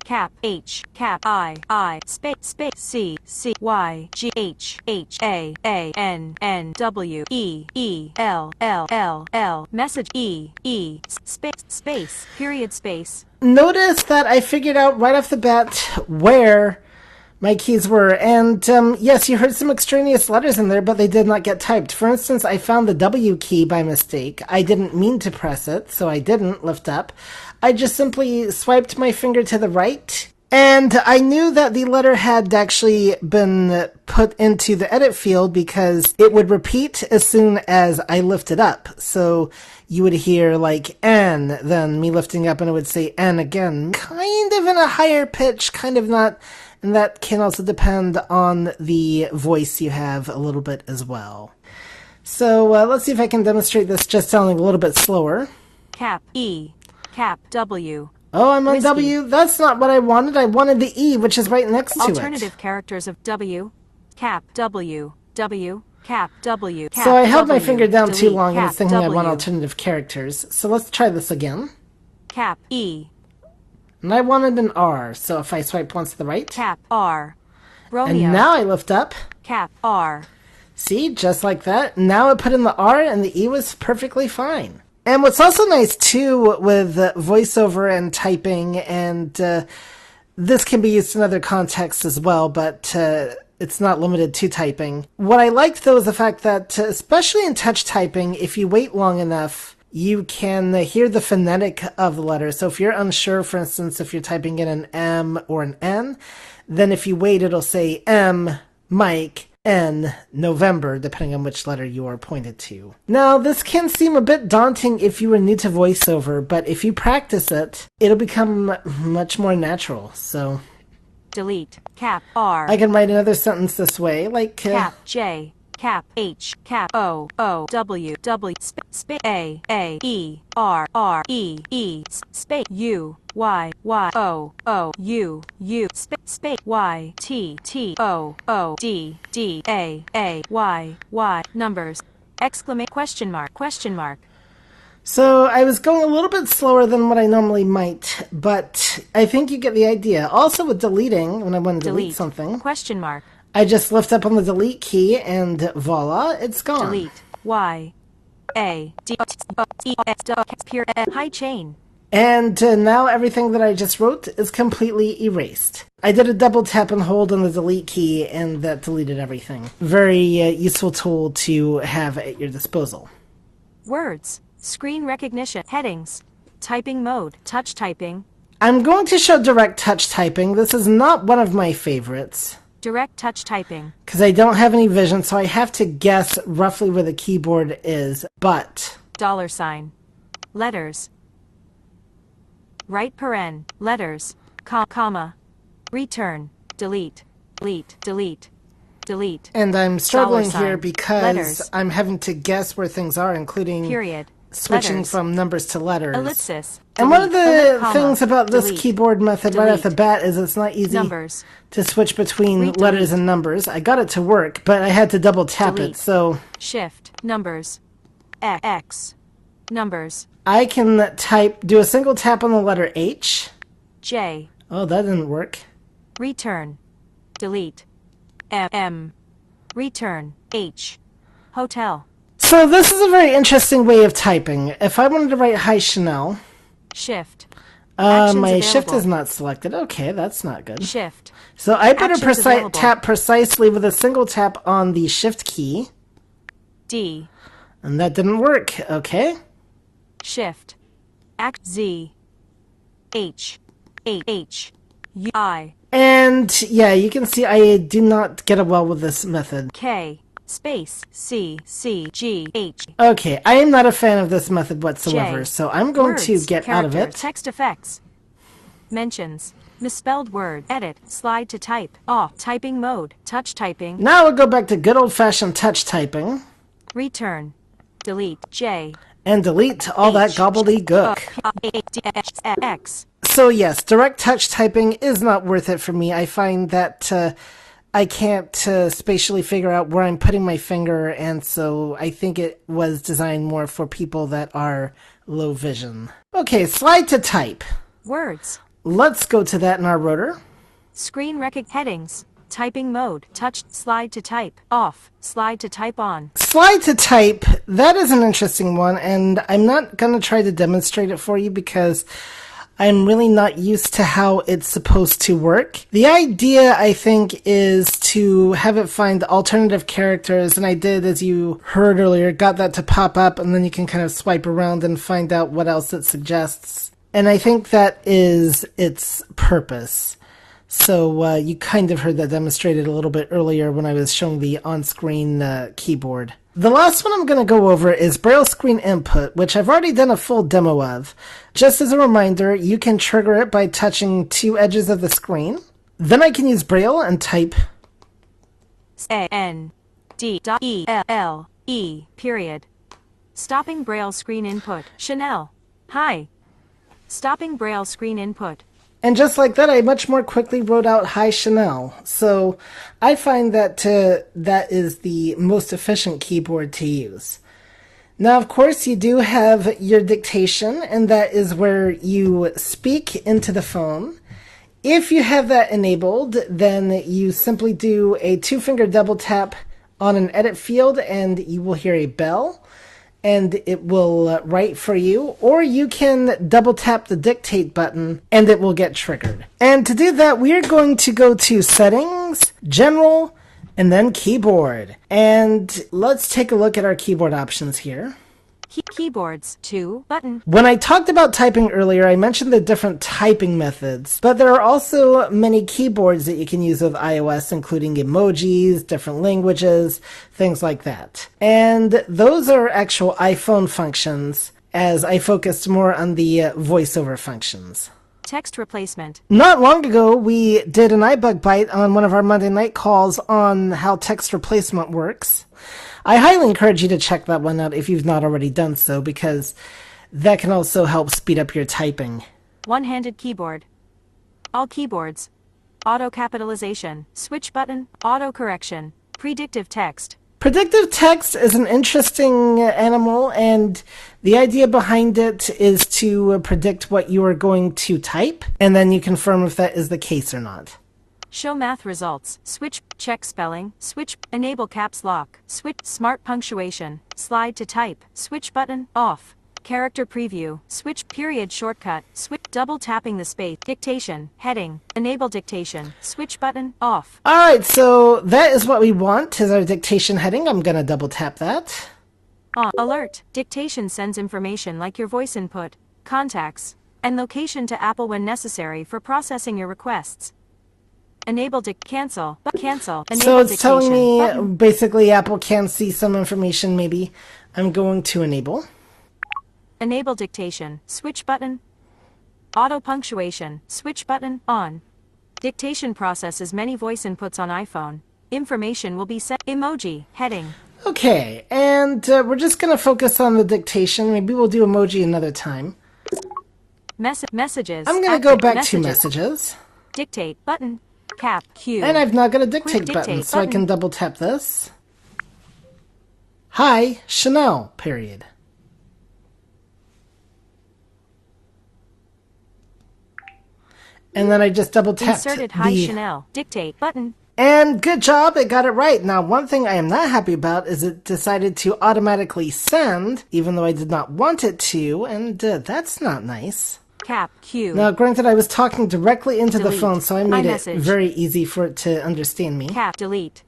cap H, cap I, space, C, Y, G, H, A, N, W, E, L, message E, space, period space. Notice that I figured out right off the bat where my keys were, and yes, you heard some extraneous letters in there, but they did not get typed. For instance, I found the W key by mistake. I didn't mean to press it, so I didn't lift up. I just simply swiped my finger to the right, and I knew that the letter had actually been put into the edit field because it would repeat as soon as I lifted up. So you would hear like N, then me lifting up, and it would say N again, kind of in a higher pitch, kind of not. And that can also depend on the voice you have a little bit as well. So let's see if I can demonstrate this just sounding a little bit slower. Cap E, cap W. Oh, I'm on Whiskey. W. That's not what I wanted. I wanted the E, which is right next to it. Alternative characters of W. Cap W, cap W. Cap So I held my W, finger down delete, too long and cap was thinking I want W. alternative characters. So let's try this again. Cap E, And I wanted an R, so if I swipe once to the right. cap R. Romeo. And now I lift up. Cap R. See, just like that. Now I put in the R and the E was perfectly fine. And what's also nice too with voiceover and typing, and this can be used in other contexts as well, but it's not limited to typing. What I liked though is the fact that, especially in touch typing, if you wait long enough, you can hear the phonetic of the letter. So if you're unsure, for instance, if you're typing in an M or an N, then if you wait, it'll say M, Mike, N, November, depending on which letter you are pointed to. Now, this can seem a bit daunting if you are new to voiceover, but if you practice it, it'll become much more natural. So Delete. Cap R. I can write another sentence this way, like Cap J. Cap H, cap O, W, A, E, R, E, space, U, Y, O, U, space, Y, T, O, D, A, Y, numbers, exclamation, question mark. So I was going a little bit slower than what I normally might, but I think you get the idea. Also with deleting, when I want to delete something, question mark, I just lift up on the delete key and voila, it's gone. delete, Y, A, D, E, S, high chain. And now everything that I just wrote is completely erased. I did a double tap and hold on the delete key, and that deleted everything. Very useful tool to have at your disposal. Words, screen recognition, headings, typing mode, touch typing. I'm going to show direct touch typing. This is not one of my favorites. Direct touch typing. Because I don't have any vision, so I have to guess roughly where the keyboard is, but... $, letters, right paren, letters, comma, return, delete, delete. And I'm struggling here $, because letters, I'm having to guess where things are, including period, switching letters, from numbers to letters. ellipsis, And one of the comma, things about this delete, keyboard method right off the bat is it's not easy numbers, to switch between delete, letters and numbers. I got it to work, but I had to double tap delete, it, so... shift, numbers, X, numbers, I can do a single tap on the letter H. J. Oh, that didn't work. Return, delete, M, return, H, hotel. So this is a very interesting way of typing. If I wanted to write Hi Chanel... Shift. My shift is not selected. Okay, that's not good. Shift. So I better Actions tap precisely with a single tap on the shift key. D. And that didn't work. Okay. Shift. Z. H. U. I. And yeah, you can see I do not get well with this method. K. Space. C. G. H. Okay, I am not a fan of this method whatsoever, J. so I'm going Words, to get out of it. Text effects. Mentions. Misspelled word. Edit. Slide to type. Off. Typing mode. Touch typing. Now we'll go back to good old-fashioned touch typing. Return. Delete. J. And delete all that gobbledygook. X. So yes, direct touch typing is not worth it for me. I find that I can't spatially figure out where I'm putting my finger, and so I think it was designed more for people that are low vision. Okay, slide to type. Words. Let's go to that in our rotor. Screen headings. Typing mode. Touch. Slide to type. Off. Slide to type on. Slide to type, that is an interesting one, and I'm not going to try to demonstrate it for you because I'm really not used to how it's supposed to work. The idea, I think, is to have it find alternative characters, and I did, as you heard earlier, got that to pop up, and then you can kind of swipe around and find out what else it suggests. And I think that is its purpose. So you kind of heard that demonstrated a little bit earlier when I was showing the on-screen keyboard. The last one I'm going to go over is Braille Screen Input, which I've already done a full demo of. Just as a reminder, you can trigger it by touching two edges of the screen. Then I can use Braille and type A-N-D-E-L-E, period. Stopping Braille Screen Input. Chanel. Hi. Stopping Braille Screen Input. And just like that, I much more quickly wrote out Hi Chanel. So I find that that is the most efficient keyboard to use. Now, of course, you do have your dictation, and that is where you speak into the phone. If you have that enabled, then you simply do a two-finger double tap on an edit field, and you will hear a bell, and it will write for you, or you can double tap the dictate button and it will get triggered. And to do that, we are going to go to Settings, General, and then Keyboard. And let's take a look at our keyboard options here. Keyboards, 2, button. When I talked about typing earlier, I mentioned the different typing methods, but there are also many keyboards that you can use with iOS, including emojis, different languages, things like that. And those are actual iPhone functions, as I focused more on the voiceover functions. Text replacement. Not long ago, we did an iBug Bite on one of our Monday night calls on how text replacement works. I highly encourage you to check that one out if you've not already done so, because that can also help speed up your typing. One-handed keyboard. All keyboards. Auto capitalization. Switch button. Auto correction. Predictive text. Predictive text is an interesting animal, and The idea behind it is to predict what you are going to type, and then you confirm if that is the case or not. Show math results. Switch. Check spelling. Switch. Enable caps lock. Switch. Smart punctuation. Slide to type. Switch button. Off. Character preview. Switch. Period shortcut. Switch. Double tapping the space. Dictation. Heading. Enable dictation. Switch button. Off. Alright, so that is what we want, is our dictation heading. I'm going to double tap that. On. Alert. Dictation sends information like your voice input, contacts, and location to Apple when necessary for processing your requests. Enable cancel. Cancel. Enable So it's telling me button. basically Apple can see some information maybe. I'm going to enable. Enable dictation. Switch button. Auto punctuation. Switch button. On. Dictation processes many voice inputs on iPhone. Information will be sent. Emoji. Heading. Okay, and we're just going to focus on the dictation. Maybe we'll do emoji another time. Messages. I'm going to go back to messages. Dictate button. Cap. Q. And I've now got a dictate Quick button, dictate so I can double tap this. Hi, Chanel, period. And then I just double tapped Inserted hi Chanel. Dictate button. And good job, it got it right. Now, one thing I am not happy about is it decided to automatically send, even though I did not want it to, and that's not nice. Cap. Q. Now, granted, I was talking directly into the Delete. phone, so I made it iMessage. very easy for it to understand me. Cap. Delete.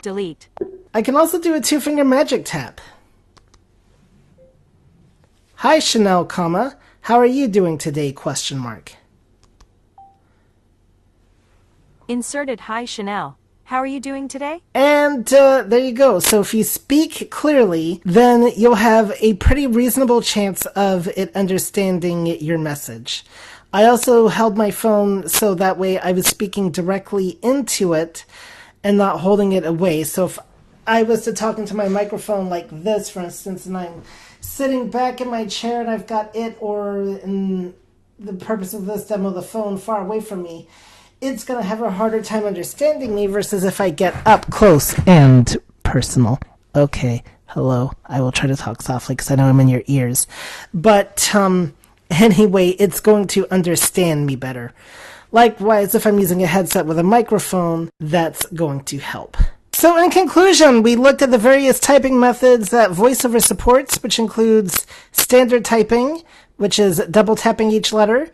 Delete. I can also do a two-finger magic tap. Hi, Chanel, comma. How are you doing today, question mark. Inserted hi Chanel. How are you doing today? And there you go. So if you speak clearly, then you'll have a pretty reasonable chance of it understanding your message. I also held my phone so that way I was speaking directly into it and not holding it away. So if I was to talk into my microphone like this, for instance, and I'm sitting back in my chair and I've got it, or in the purpose of this demo, the phone far away from me, it's going to have a harder time understanding me versus if I get up close and personal. Okay, hello. I will try to talk softly because I know I'm in your ears. But anyway, it's going to understand me better. Likewise, if I'm using a headset with a microphone, that's going to help. So in conclusion, we looked at the various typing methods that VoiceOver supports, which includes standard typing, which is double tapping each letter,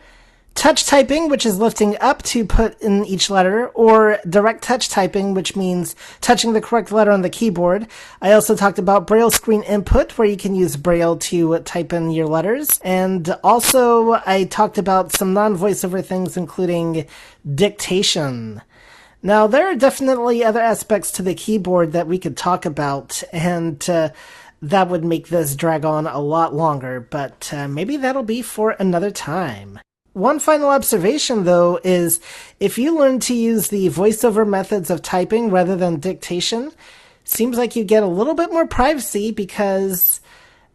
touch typing, which is lifting up to put in each letter, or direct touch typing, which means touching the correct letter on the keyboard. I also talked about Braille screen input, where you can use Braille to type in your letters. And also, I talked about some non-voiceover things, including dictation. Now, there are definitely other aspects to the keyboard that we could talk about, and that would make this drag on a lot longer, but maybe that'll be for another time. One final observation, though, is if you learn to use the voiceover methods of typing rather than dictation, seems like you get a little bit more privacy because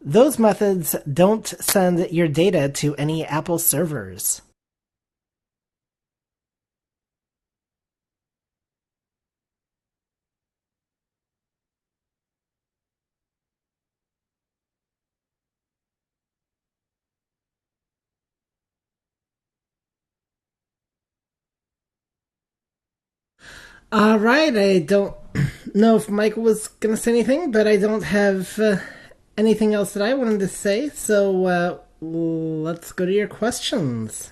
those methods don't send your data to any Apple servers. All right, I don't know if Michael was going to say anything, but I don't have anything else that I wanted to say, so let's go to your questions.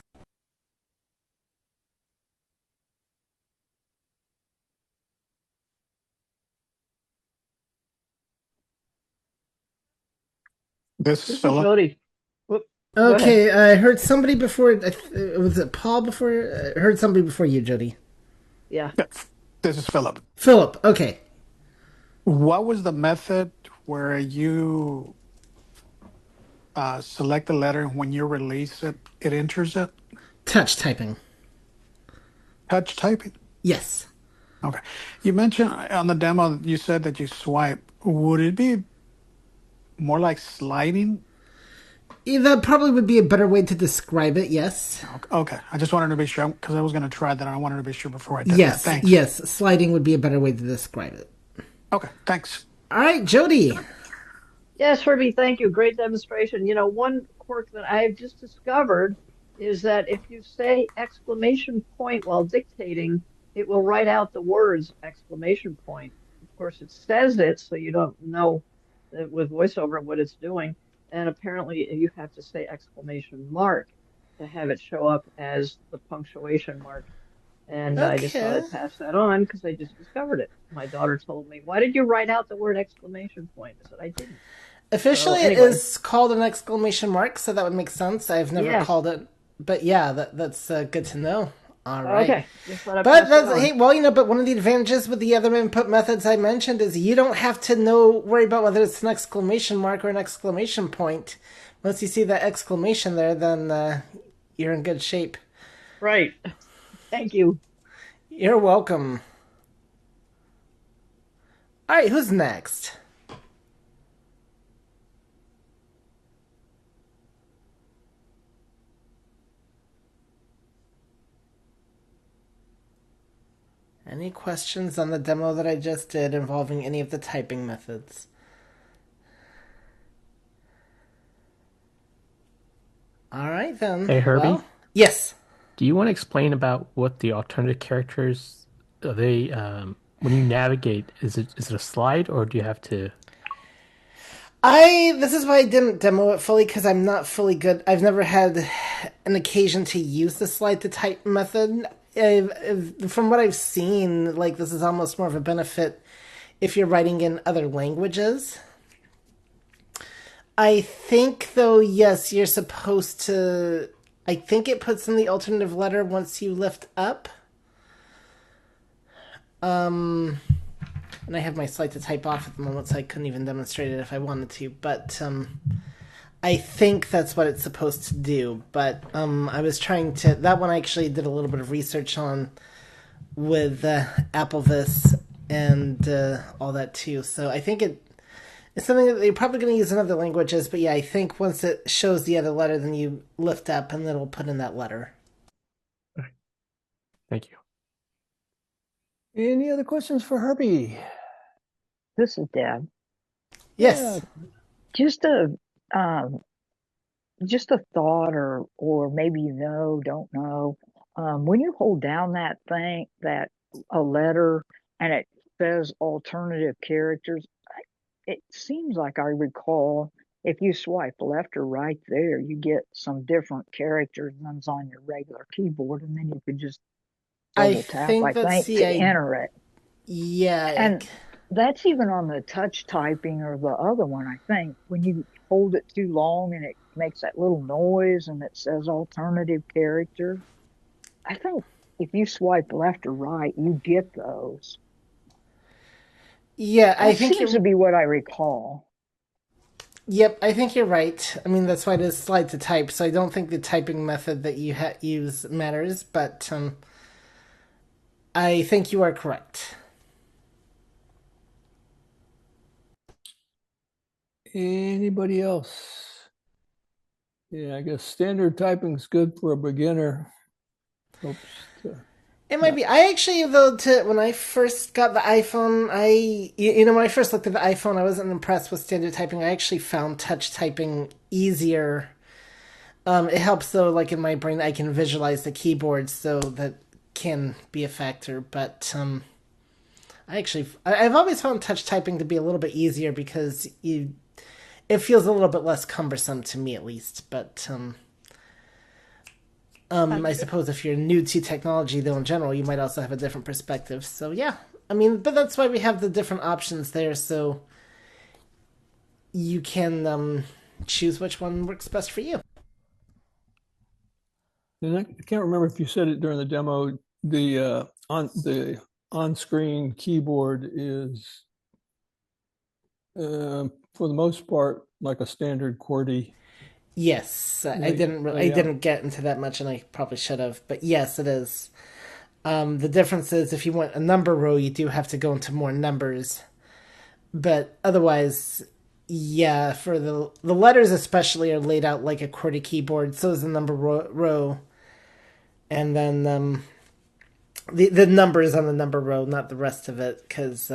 This is Philip. Jody. Whoop, Okay, I heard somebody before. Was it Paul before? I heard somebody before you, Jody. Yeah. This is Philip. Philip, okay. What was the method where you select the letter and when you release it, it enters it? Touch typing. Touch typing? Yes. Okay. You mentioned on the demo, you said that you swipe. Would it be more like sliding? Yeah, that probably would be a better way to describe it, yes. Okay. I just wanted to be sure because I was going to try that. I wanted to be sure before I did Yes, that. Thanks. yes. Sliding would be a better way to describe it. Okay, thanks. All right, Jody. Yes, Herbie, thank you. Great demonstration. One quirk that I've just discovered is that if you say exclamation point while dictating, it will write out the words exclamation point. Of course, it says it, so you don't know with voiceover what it's doing. And apparently, you have to say exclamation mark to have it show up as the punctuation mark. And I just thought Okay. I'd pass that on because I just discovered it. My daughter told me, "Why did you write out the word exclamation point?" I said, "I didn't." So Officially, it anyway, is called an exclamation mark, so that would make sense. I've never yes. called it, but yeah, that's good to know. All right, Okay, just thought I'd but pass that that's on. hey, well, but one of the advantages with the other input methods I mentioned is you don't have to worry about whether it's an exclamation mark or an exclamation point. Once you see that exclamation there, then you're in good shape. Right. Thank you. You're welcome. All right, who's next? Any questions on the demo that I just did involving any of the typing methods? All right, then. Hey, Herbie, Well, yes. do you want to explain about what the alternative characters are they when you navigate, is it a slide or do you have to This is why I didn't demo it fully because I'm not fully good. I've never had an occasion to use the slide to type method. From what I've seen, like this is almost more of a benefit if you're writing in other languages. I think though, yes, you're supposed to. I think it puts in the alternative letter once you lift up. And I have my slide to type off at the moment, so I couldn't even demonstrate it if I wanted to. But I think that's what it's supposed to do. But I was trying to. That one I actually did a little bit of research on with AppleVis and all that too. So I think it's something that they're probably going to use in other languages. But yeah, I think once it shows the other letter, then you lift up and it'll put in that letter. Thank you. Any other questions for Herbie? This is Deb. Yes. Just a just a thought, or maybe don't know. When you hold down that thing, that a letter, and it says alternative characters, it seems like I recall if you swipe left or right there, you get some different characters than's on your regular keyboard, and then you could just I double tap, I think that's think, the to enter it. yeah. And that's even on the touch typing or the other one, I think. When you hold it too long and it makes that little noise and it says alternative character, I think if you swipe left or right, you get those. Yeah, I That think seems to you're. be what I recall. Yep, I think you're right. I mean, that's why it is slide to type. So I don't think the typing method that you use matters, but I think you are correct. Anybody else? Yeah, I guess standard typing's good for a beginner. Helps to, It might be. I actually, though, when I first got the iPhone, when I first looked at the iPhone, I wasn't impressed with standard typing. I actually found touch typing easier. It helps though, like in my brain, I can visualize the keyboard, so that can be a factor. But I've always found touch typing to be a little bit easier because it feels a little bit less cumbersome to me, at least. But I suppose if you're new to technology, though, in general, you might also have a different perspective. So yeah, I mean, but that's why we have the different options there, so you can choose which one works best for you. and I can't remember if you said it during the demo. The on-screen keyboard is, for the most part, like a standard QWERTY. Yes, I didn't get into that much, and I probably should have. But yes, it is. The difference is if you want a number row, you do have to go into more numbers. But otherwise, yeah, for the letters especially are laid out like a QWERTY keyboard. So is the number row, and then the numbers on the number row, not the rest of it, because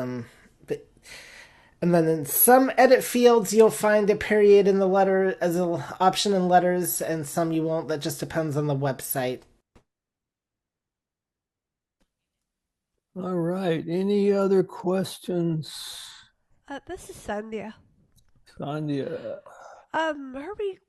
And then in some edit fields, you'll find a period in the letter as an option in letters, and some you won't. That just depends on the website. All right. Any other questions? This is Sandhya. Sandhya. Herbie,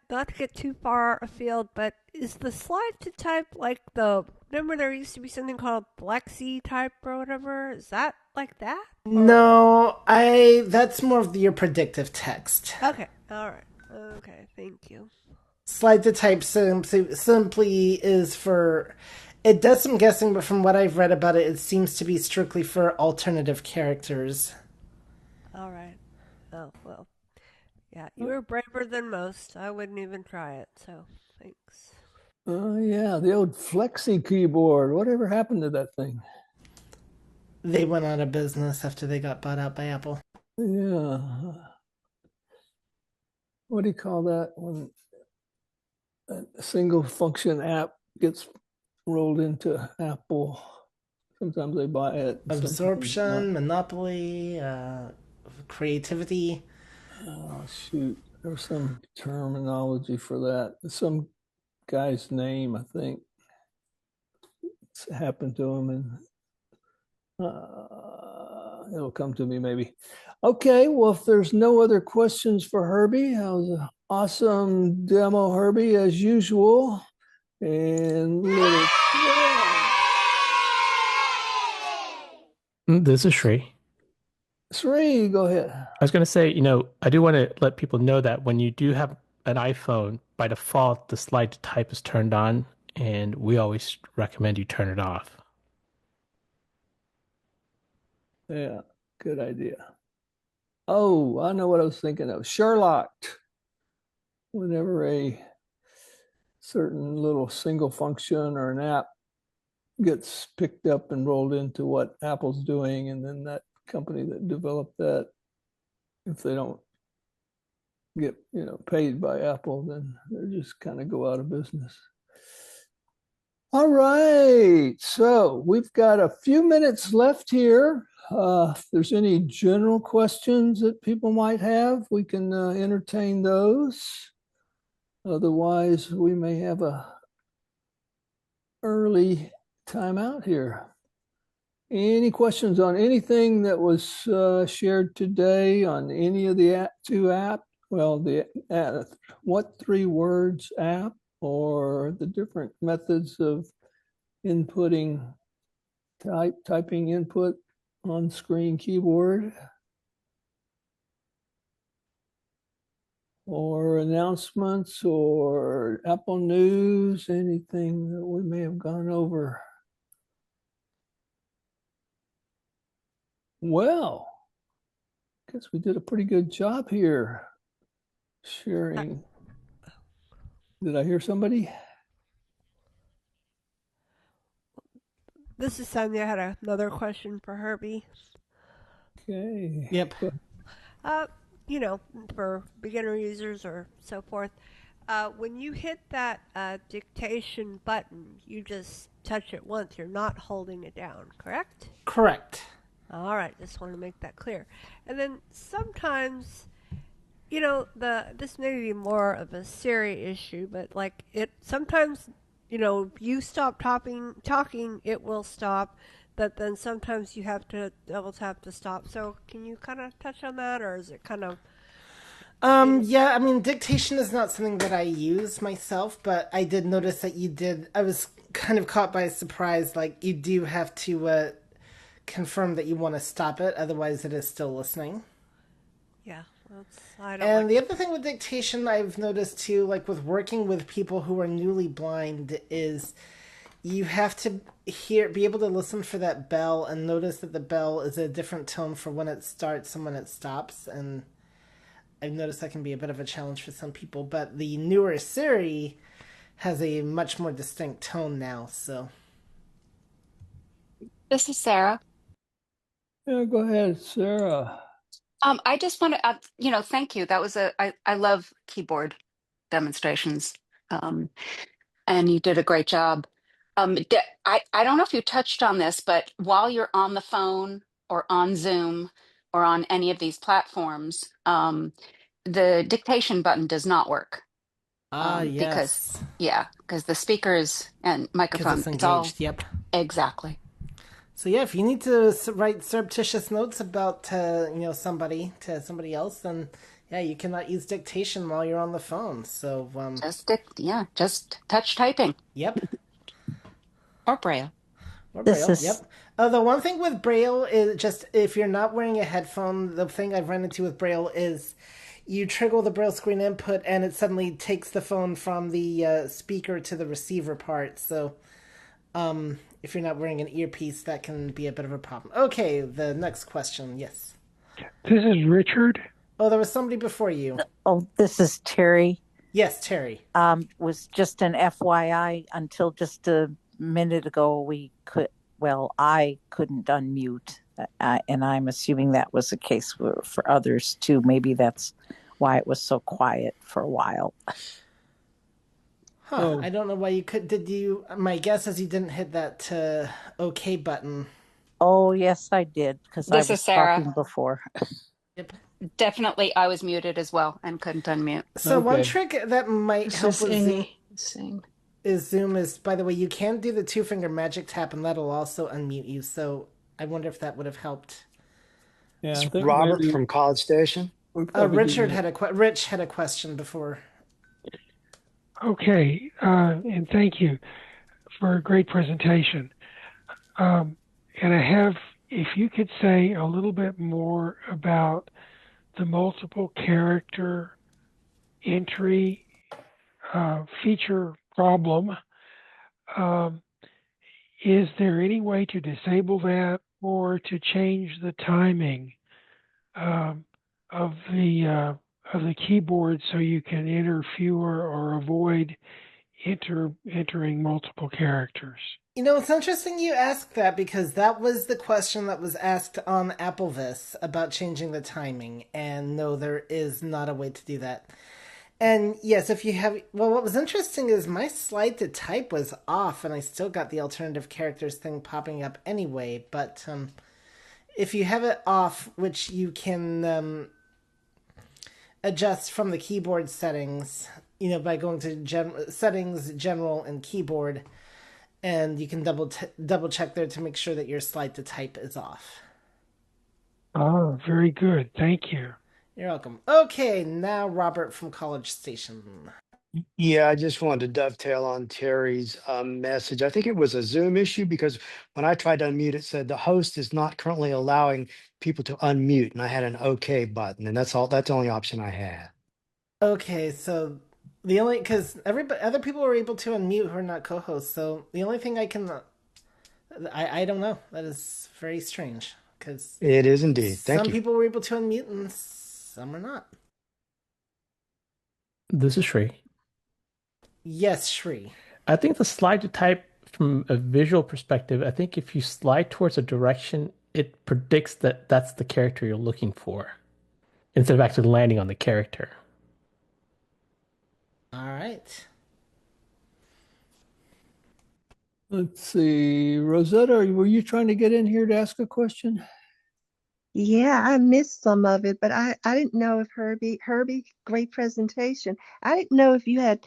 not to get too far afield, but is the slide to type like remember there used to be something called Lexi type or whatever? Is that like that? No, that's more of your predictive text. Okay, alright. Okay, thank you. Slide to type simply is for. It does some guessing, but from what I've read about it, it seems to be strictly for alternative characters. Alright. Oh, well. Yeah, you were braver than most. I wouldn't even try it, so thanks. Oh, yeah, the old Flexi keyboard. Whatever happened to that thing? They went out of business after they got bought out by Apple. Yeah. What do you call that when a single function app gets rolled into Apple? Sometimes they buy it. Absorption, monopoly, creativity. Oh, shoot. There's some terminology for that. Some guy's name, I think. It's happened to him, and it'll come to me maybe. Okay, well, if there's no other questions for Herbie, that was an awesome demo, Herbie, as usual. And This is Sri. Sri, go ahead. I was going to say, I do want to let people know that when you do have an iPhone, by default, the slide to type is turned on, and we always recommend you turn it off. Yeah, good idea. Oh, I know what I was thinking of. Sherlock. Whenever a certain little single function or an app gets picked up and rolled into what Apple's doing, and then that company that developed that, if they don't get paid by Apple, then they just kind of go out of business. All right, so we've got a few minutes left here. If there's any general questions that people might have, we can entertain those. Otherwise, we may have a early timeout here. Any questions on anything that was shared today on any of the two apps? Well, the What Three Words app, or the different methods of inputting, typing input on screen keyboard, or announcements, or Apple News, anything that we may have gone over. Well, I guess we did a pretty good job here sharing. Did I hear somebody? This is Sandhya. I had another question for Herbie. Okay. Yep. For beginner users or so forth, when you hit that dictation button, you just touch it once. You're not holding it down, correct? Correct. All right, just want to make that clear. And then sometimes, this may be more of a Siri issue, but sometimes, you stop talking, it will stop. But then sometimes you have to double tap to stop. So can you kind of touch on that, or is it kind of? Yeah, I mean, dictation is not something that I use myself, but I did notice that you did. I was kind of caught by surprise. Like, you do have to confirm that you want to stop it, otherwise it is still listening. Yeah, and the other thing with dictation I've noticed too, like with working with people who are newly blind, is you have to be able to listen for that bell and notice that the bell is a different tone for when it starts and when it stops. And I've noticed that can be a bit of a challenge for some people, but the newer Siri has a much more distinct tone now, so. This is Sarah. Yeah, go ahead, Sarah. I just want to, thank you. That was I love keyboard demonstrations. And you did a great job. I don't know if you touched on this, but while you're on the phone or on Zoom, or on any of these platforms, the dictation button does not work. Because Yes. because the speakers and Because microphone, it's it's all engaged, yep. exactly. So yeah, if you need to write surreptitious notes about somebody to somebody else, then yeah, you cannot use dictation while you're on the phone. So Just touch typing. Yep. Or braille. Or This Braille, is yep. The one thing with Braille is just if you're not wearing a headphone, the thing I've run into with Braille is you trigger the Braille screen input and it suddenly takes the phone from the speaker to the receiver part. So if you're not wearing an earpiece, that can be a bit of a problem. Okay, the next question, yes. This is Richard. Oh, there was somebody before you. Oh, this is Terry. Yes, Terry. Was just an FYI until just a minute ago I couldn't unmute, and I'm assuming that was the case for others too. Maybe that's why it was so quiet for a while. Huh, I don't know why you could. Did you? My guess is you didn't hit that OK button. Oh, yes, I did, because I This was is Sarah. talking before. Yep. Definitely, I was muted as well and couldn't unmute. So one trick that might help with Zoom Same. is, by the way, you can do the two-finger magic tap, and that'll also unmute you. So I wonder if that would have helped. Yeah, It's Robert from College Station. Rich had a question before. Okay, and thank you for a great presentation. And I have, if you could say a little bit more about the multiple character entry feature problem. Is there any way to disable that or to change the timing of the keyboard so you can enter fewer or avoid entering multiple characters? You know, it's interesting you ask that because that was the question that was asked on AppleVis about changing the timing, and no, there is not a way to do that. And yes, if you have, well, what was interesting is my slide to type was off, and I still got the alternative characters thing popping up anyway. But if you have it off, which you can adjust from the keyboard settings, by going to settings, general, and keyboard. And you can double check there to make sure that your slide to type is off. Oh, very good. Thank you. You're welcome. Okay, now Robert from College Station. Yeah, I just wanted to dovetail on Terry's message. I think it was a Zoom issue because when I tried to unmute, it said the host is not currently allowing people to unmute, and I had an OK button, and that's all. That's the only option I had. Okay, so because other people were able to unmute who are not co-hosts, so the only thing I can, I don't know. That is very strange because it is indeed. Thank some you. people were able to unmute and some are not. This is Shri. Yes, Shri. I think the slide to type from a visual perspective, I think if you slide towards a direction, it predicts that that's the character you're looking for instead of actually landing on the character. All right. Let's see. Rosetta, were you trying to get in here to ask a question? Yeah, I missed some of it, but I didn't know if Herbie, great presentation. I didn't know if you had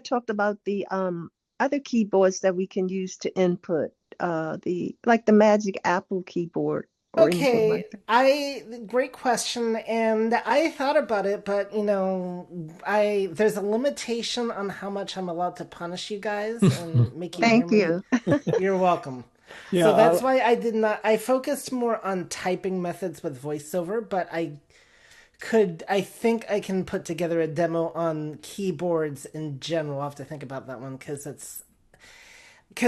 talked about the other keyboards that we can use to input the Magic Apple keyboard or anything like that. Great question, and I thought about it, but there's a limitation on how much I'm allowed to punish you guys and make you Thank hear you. me. You're welcome. Yeah, so that's why I did not. I focused more on typing methods with voiceover, but I think I can put together a demo on keyboards in general. I'll have to think about that one because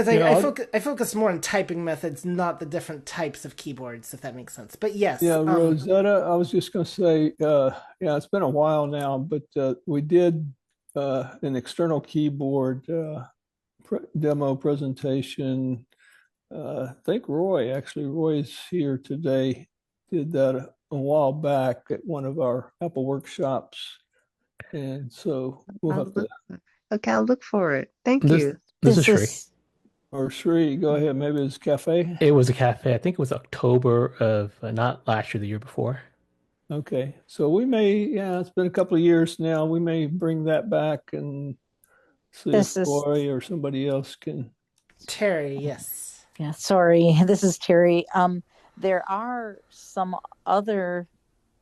I focus more on typing methods, not the different types of keyboards, if that makes sense. But yes. Yeah, Rosetta, I was just going to say, it's been a while now, but we did an external keyboard demo presentation. I think Roy's here today, did that a while back at one of our Apple workshops. And so we'll have to. Okay, I'll look for it. Thank you. This is Shri. Or Sri, go ahead. Maybe it's cafe. It was a cafe. I think it was October of not last year, the year before. Okay, so we may, yeah, it's been a couple of years now. We may bring that back and see if This is Roy or somebody else can. Terry, yes. Yeah, sorry. This is Terry. There are some other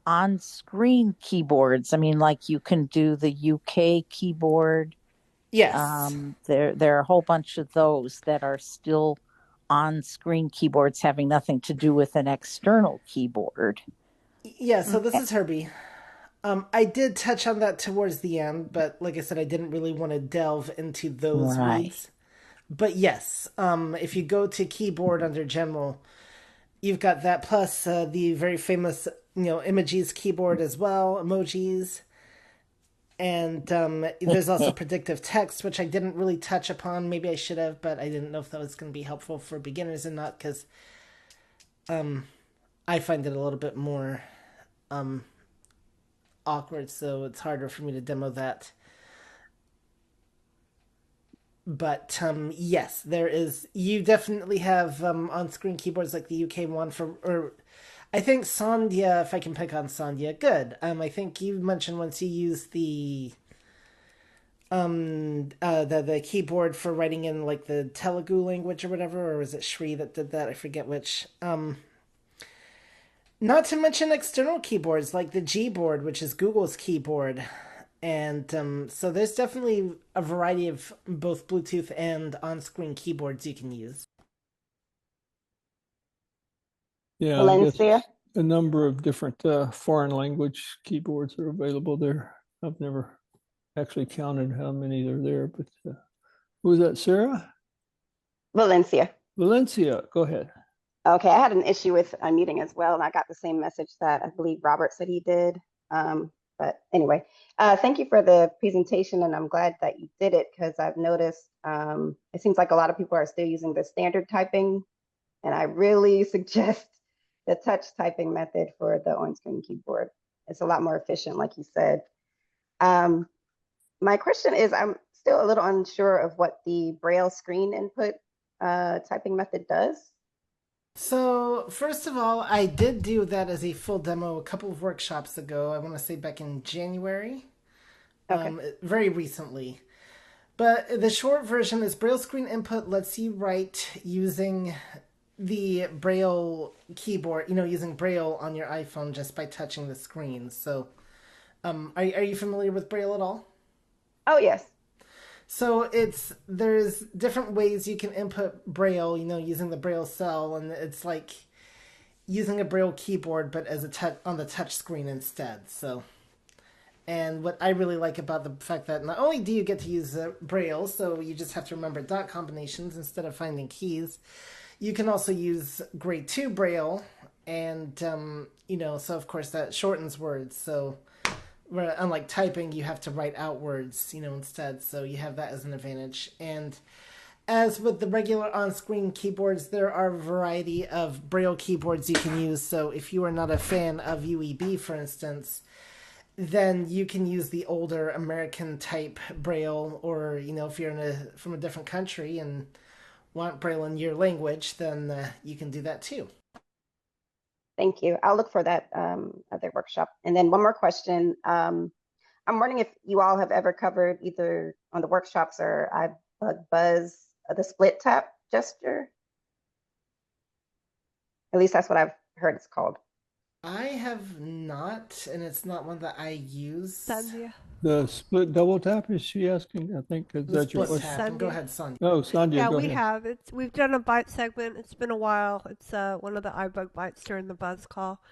on-screen keyboards. I mean, like you can do the UK keyboard. Yes. There are a whole bunch of those that are still on-screen keyboards having nothing to do with an external keyboard. Yeah, so this is Herbie. I did touch on that towards the end, but like I said, I didn't really want to delve into those Right. weeds. But yes, if you go to keyboard under general, you've got that plus the very famous, emojis keyboard as well, emojis. And there's also predictive text, which I didn't really touch upon. Maybe I should have, but I didn't know if that was going to be helpful for beginners or not, because I find it a little bit more awkward, so it's harder for me to demo that. But yes, there is. You definitely have on-screen keyboards like the UK one or I think Sandhya. If I can pick on Sandhya, good. I think you mentioned once you use the keyboard for writing in like the Telugu language or whatever, or was it Shri that did that? I forget which. Not to mention external keyboards like the Gboard, which is Google's keyboard. And so there's definitely a variety of both Bluetooth and on-screen keyboards you can use. Yeah, I guess a number of different foreign language keyboards are available there. I've never actually counted how many are there, but who was that, Sarah? Valencia. Valencia, go ahead. Okay, I had an issue with unmuting as well, and I got the same message that I believe Robert said he did. But anyway, thank you for the presentation, and I'm glad that you did it because I've noticed it seems like a lot of people are still using the standard typing, and I really suggest the touch typing method for the on-screen keyboard. It's a lot more efficient, like you said. My question is, I'm still a little unsure of what the Braille screen input typing method does. So, first of all, I did do that as a full demo a couple of workshops ago. I want to say back in January. Okay. Very recently. But the short version is Braille screen input lets you write using the Braille keyboard, using Braille on your iPhone just by touching the screen. So, are you familiar with Braille at all? Oh, yes. So there's different ways you can input Braille, using the Braille cell, and it's like using a Braille keyboard, but as on the touch screen instead. So, and what I really like about the fact that not only do you get to use Braille, so you just have to remember dot combinations instead of finding keys, you can also use grade 2 Braille, and so of course that shortens words. So where unlike typing, you have to write out words, instead. So you have that as an advantage. And as with the regular on-screen keyboards, there are a variety of Braille keyboards you can use. So if you are not a fan of UEB, for instance, then you can use the older American type Braille, or if you're from a different country and want Braille in your language, then you can do that too. Thank you. I'll look for that other workshop. And then one more question. I'm wondering if you all have ever covered either on the workshops or iBuzz the split tap gesture. At least that's what I've heard it's called. I have not, and it's not one that I use. Sandhya. The split double tap, is she asking? I think is that your question? Tap. Go ahead, Sandhya. Oh, Sandhya, yeah, go we ahead. have. We've done a bite segment. It's been a while. It's one of the iBug bites during the buzz call,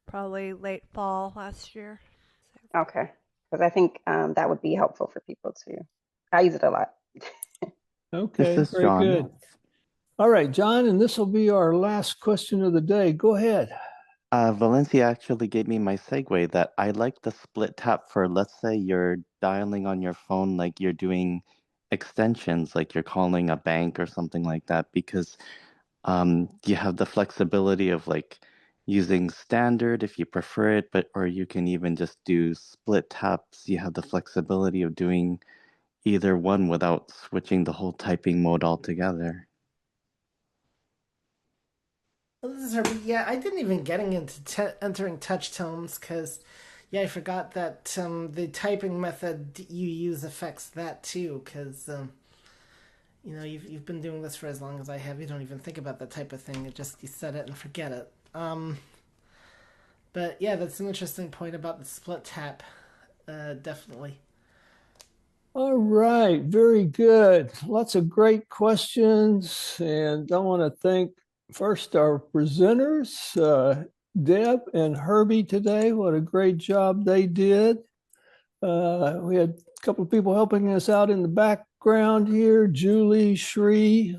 probably late fall last year. Okay, because I think that would be helpful for people too. I use it a lot. Okay, this is very John. good. All right, John, and this will be our last question of the day. Go ahead. Valencia actually gave me my segue that I like the split tap for, let's say you're dialing on your phone like you're doing extensions, like you're calling a bank or something like that, because you have the flexibility of like using standard if you prefer it, or you can even just do split taps. You have the flexibility of doing either one without switching the whole typing mode altogether. Well, this is Herbie. Yeah, I didn't even getting into entering touch tones because, yeah, I forgot that the typing method you use affects that too. Because you've been doing this for as long as I have. You don't even think about that type of thing. It just you set it and forget it. But yeah, that's an interesting point about the split tap. Definitely. All right, very good. Lots of great questions. And I want to thank first our presenters, Deb and Herbie today. What a great job they did. We had a couple of people helping us out in the background here, Julie, Shree,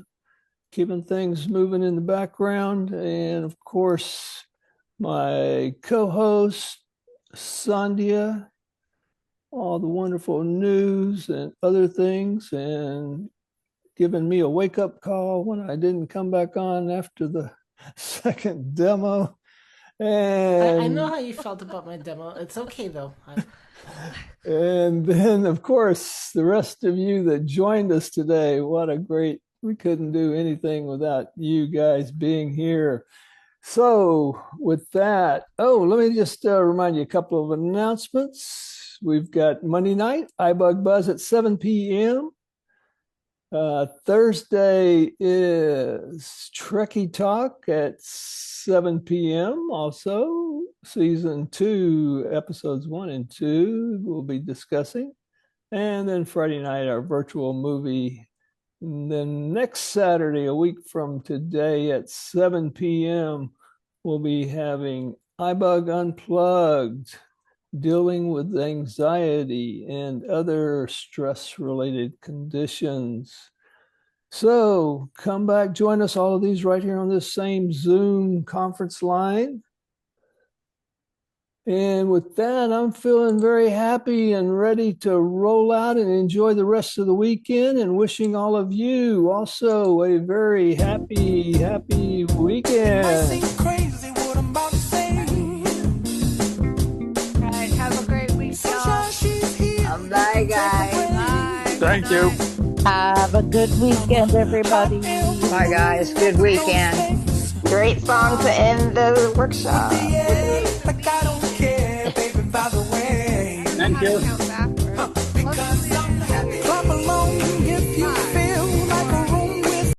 keeping things moving in the background. And of course, my co-host, Sandhya, all the wonderful news and other things, and giving me a wake-up call when I didn't come back on after the second demo. And I know how you felt about my demo. It's okay though. And then, of course, the rest of you that joined us today. What a great, we couldn't do anything without you guys being here. So, with that, let me just remind you a couple of announcements. We've got Monday night, iBug Buzz at 7 p.m. Thursday is Trekkie Talk at 7 p.m. Also, season 2, episodes 1 and 2, we'll be discussing. And then Friday night, our virtual movie. And then next Saturday, a week from today at 7 p.m., we'll be having iBug Unplugged, dealing with anxiety and other stress-related conditions. So come back, join us, all of these right here on this same Zoom conference line. And with that, I'm feeling very happy and ready to roll out and enjoy the rest of the weekend, and wishing all of you also a very happy weekend. Crazy what I'm about to say. All right, have a great week, y'all. Bye, guys. Bye. Thank you. Have a good weekend, everybody. Bye, guys. Good weekend. Great song to end the workshop. Like I don't care, baby, by the way. Thank you. Because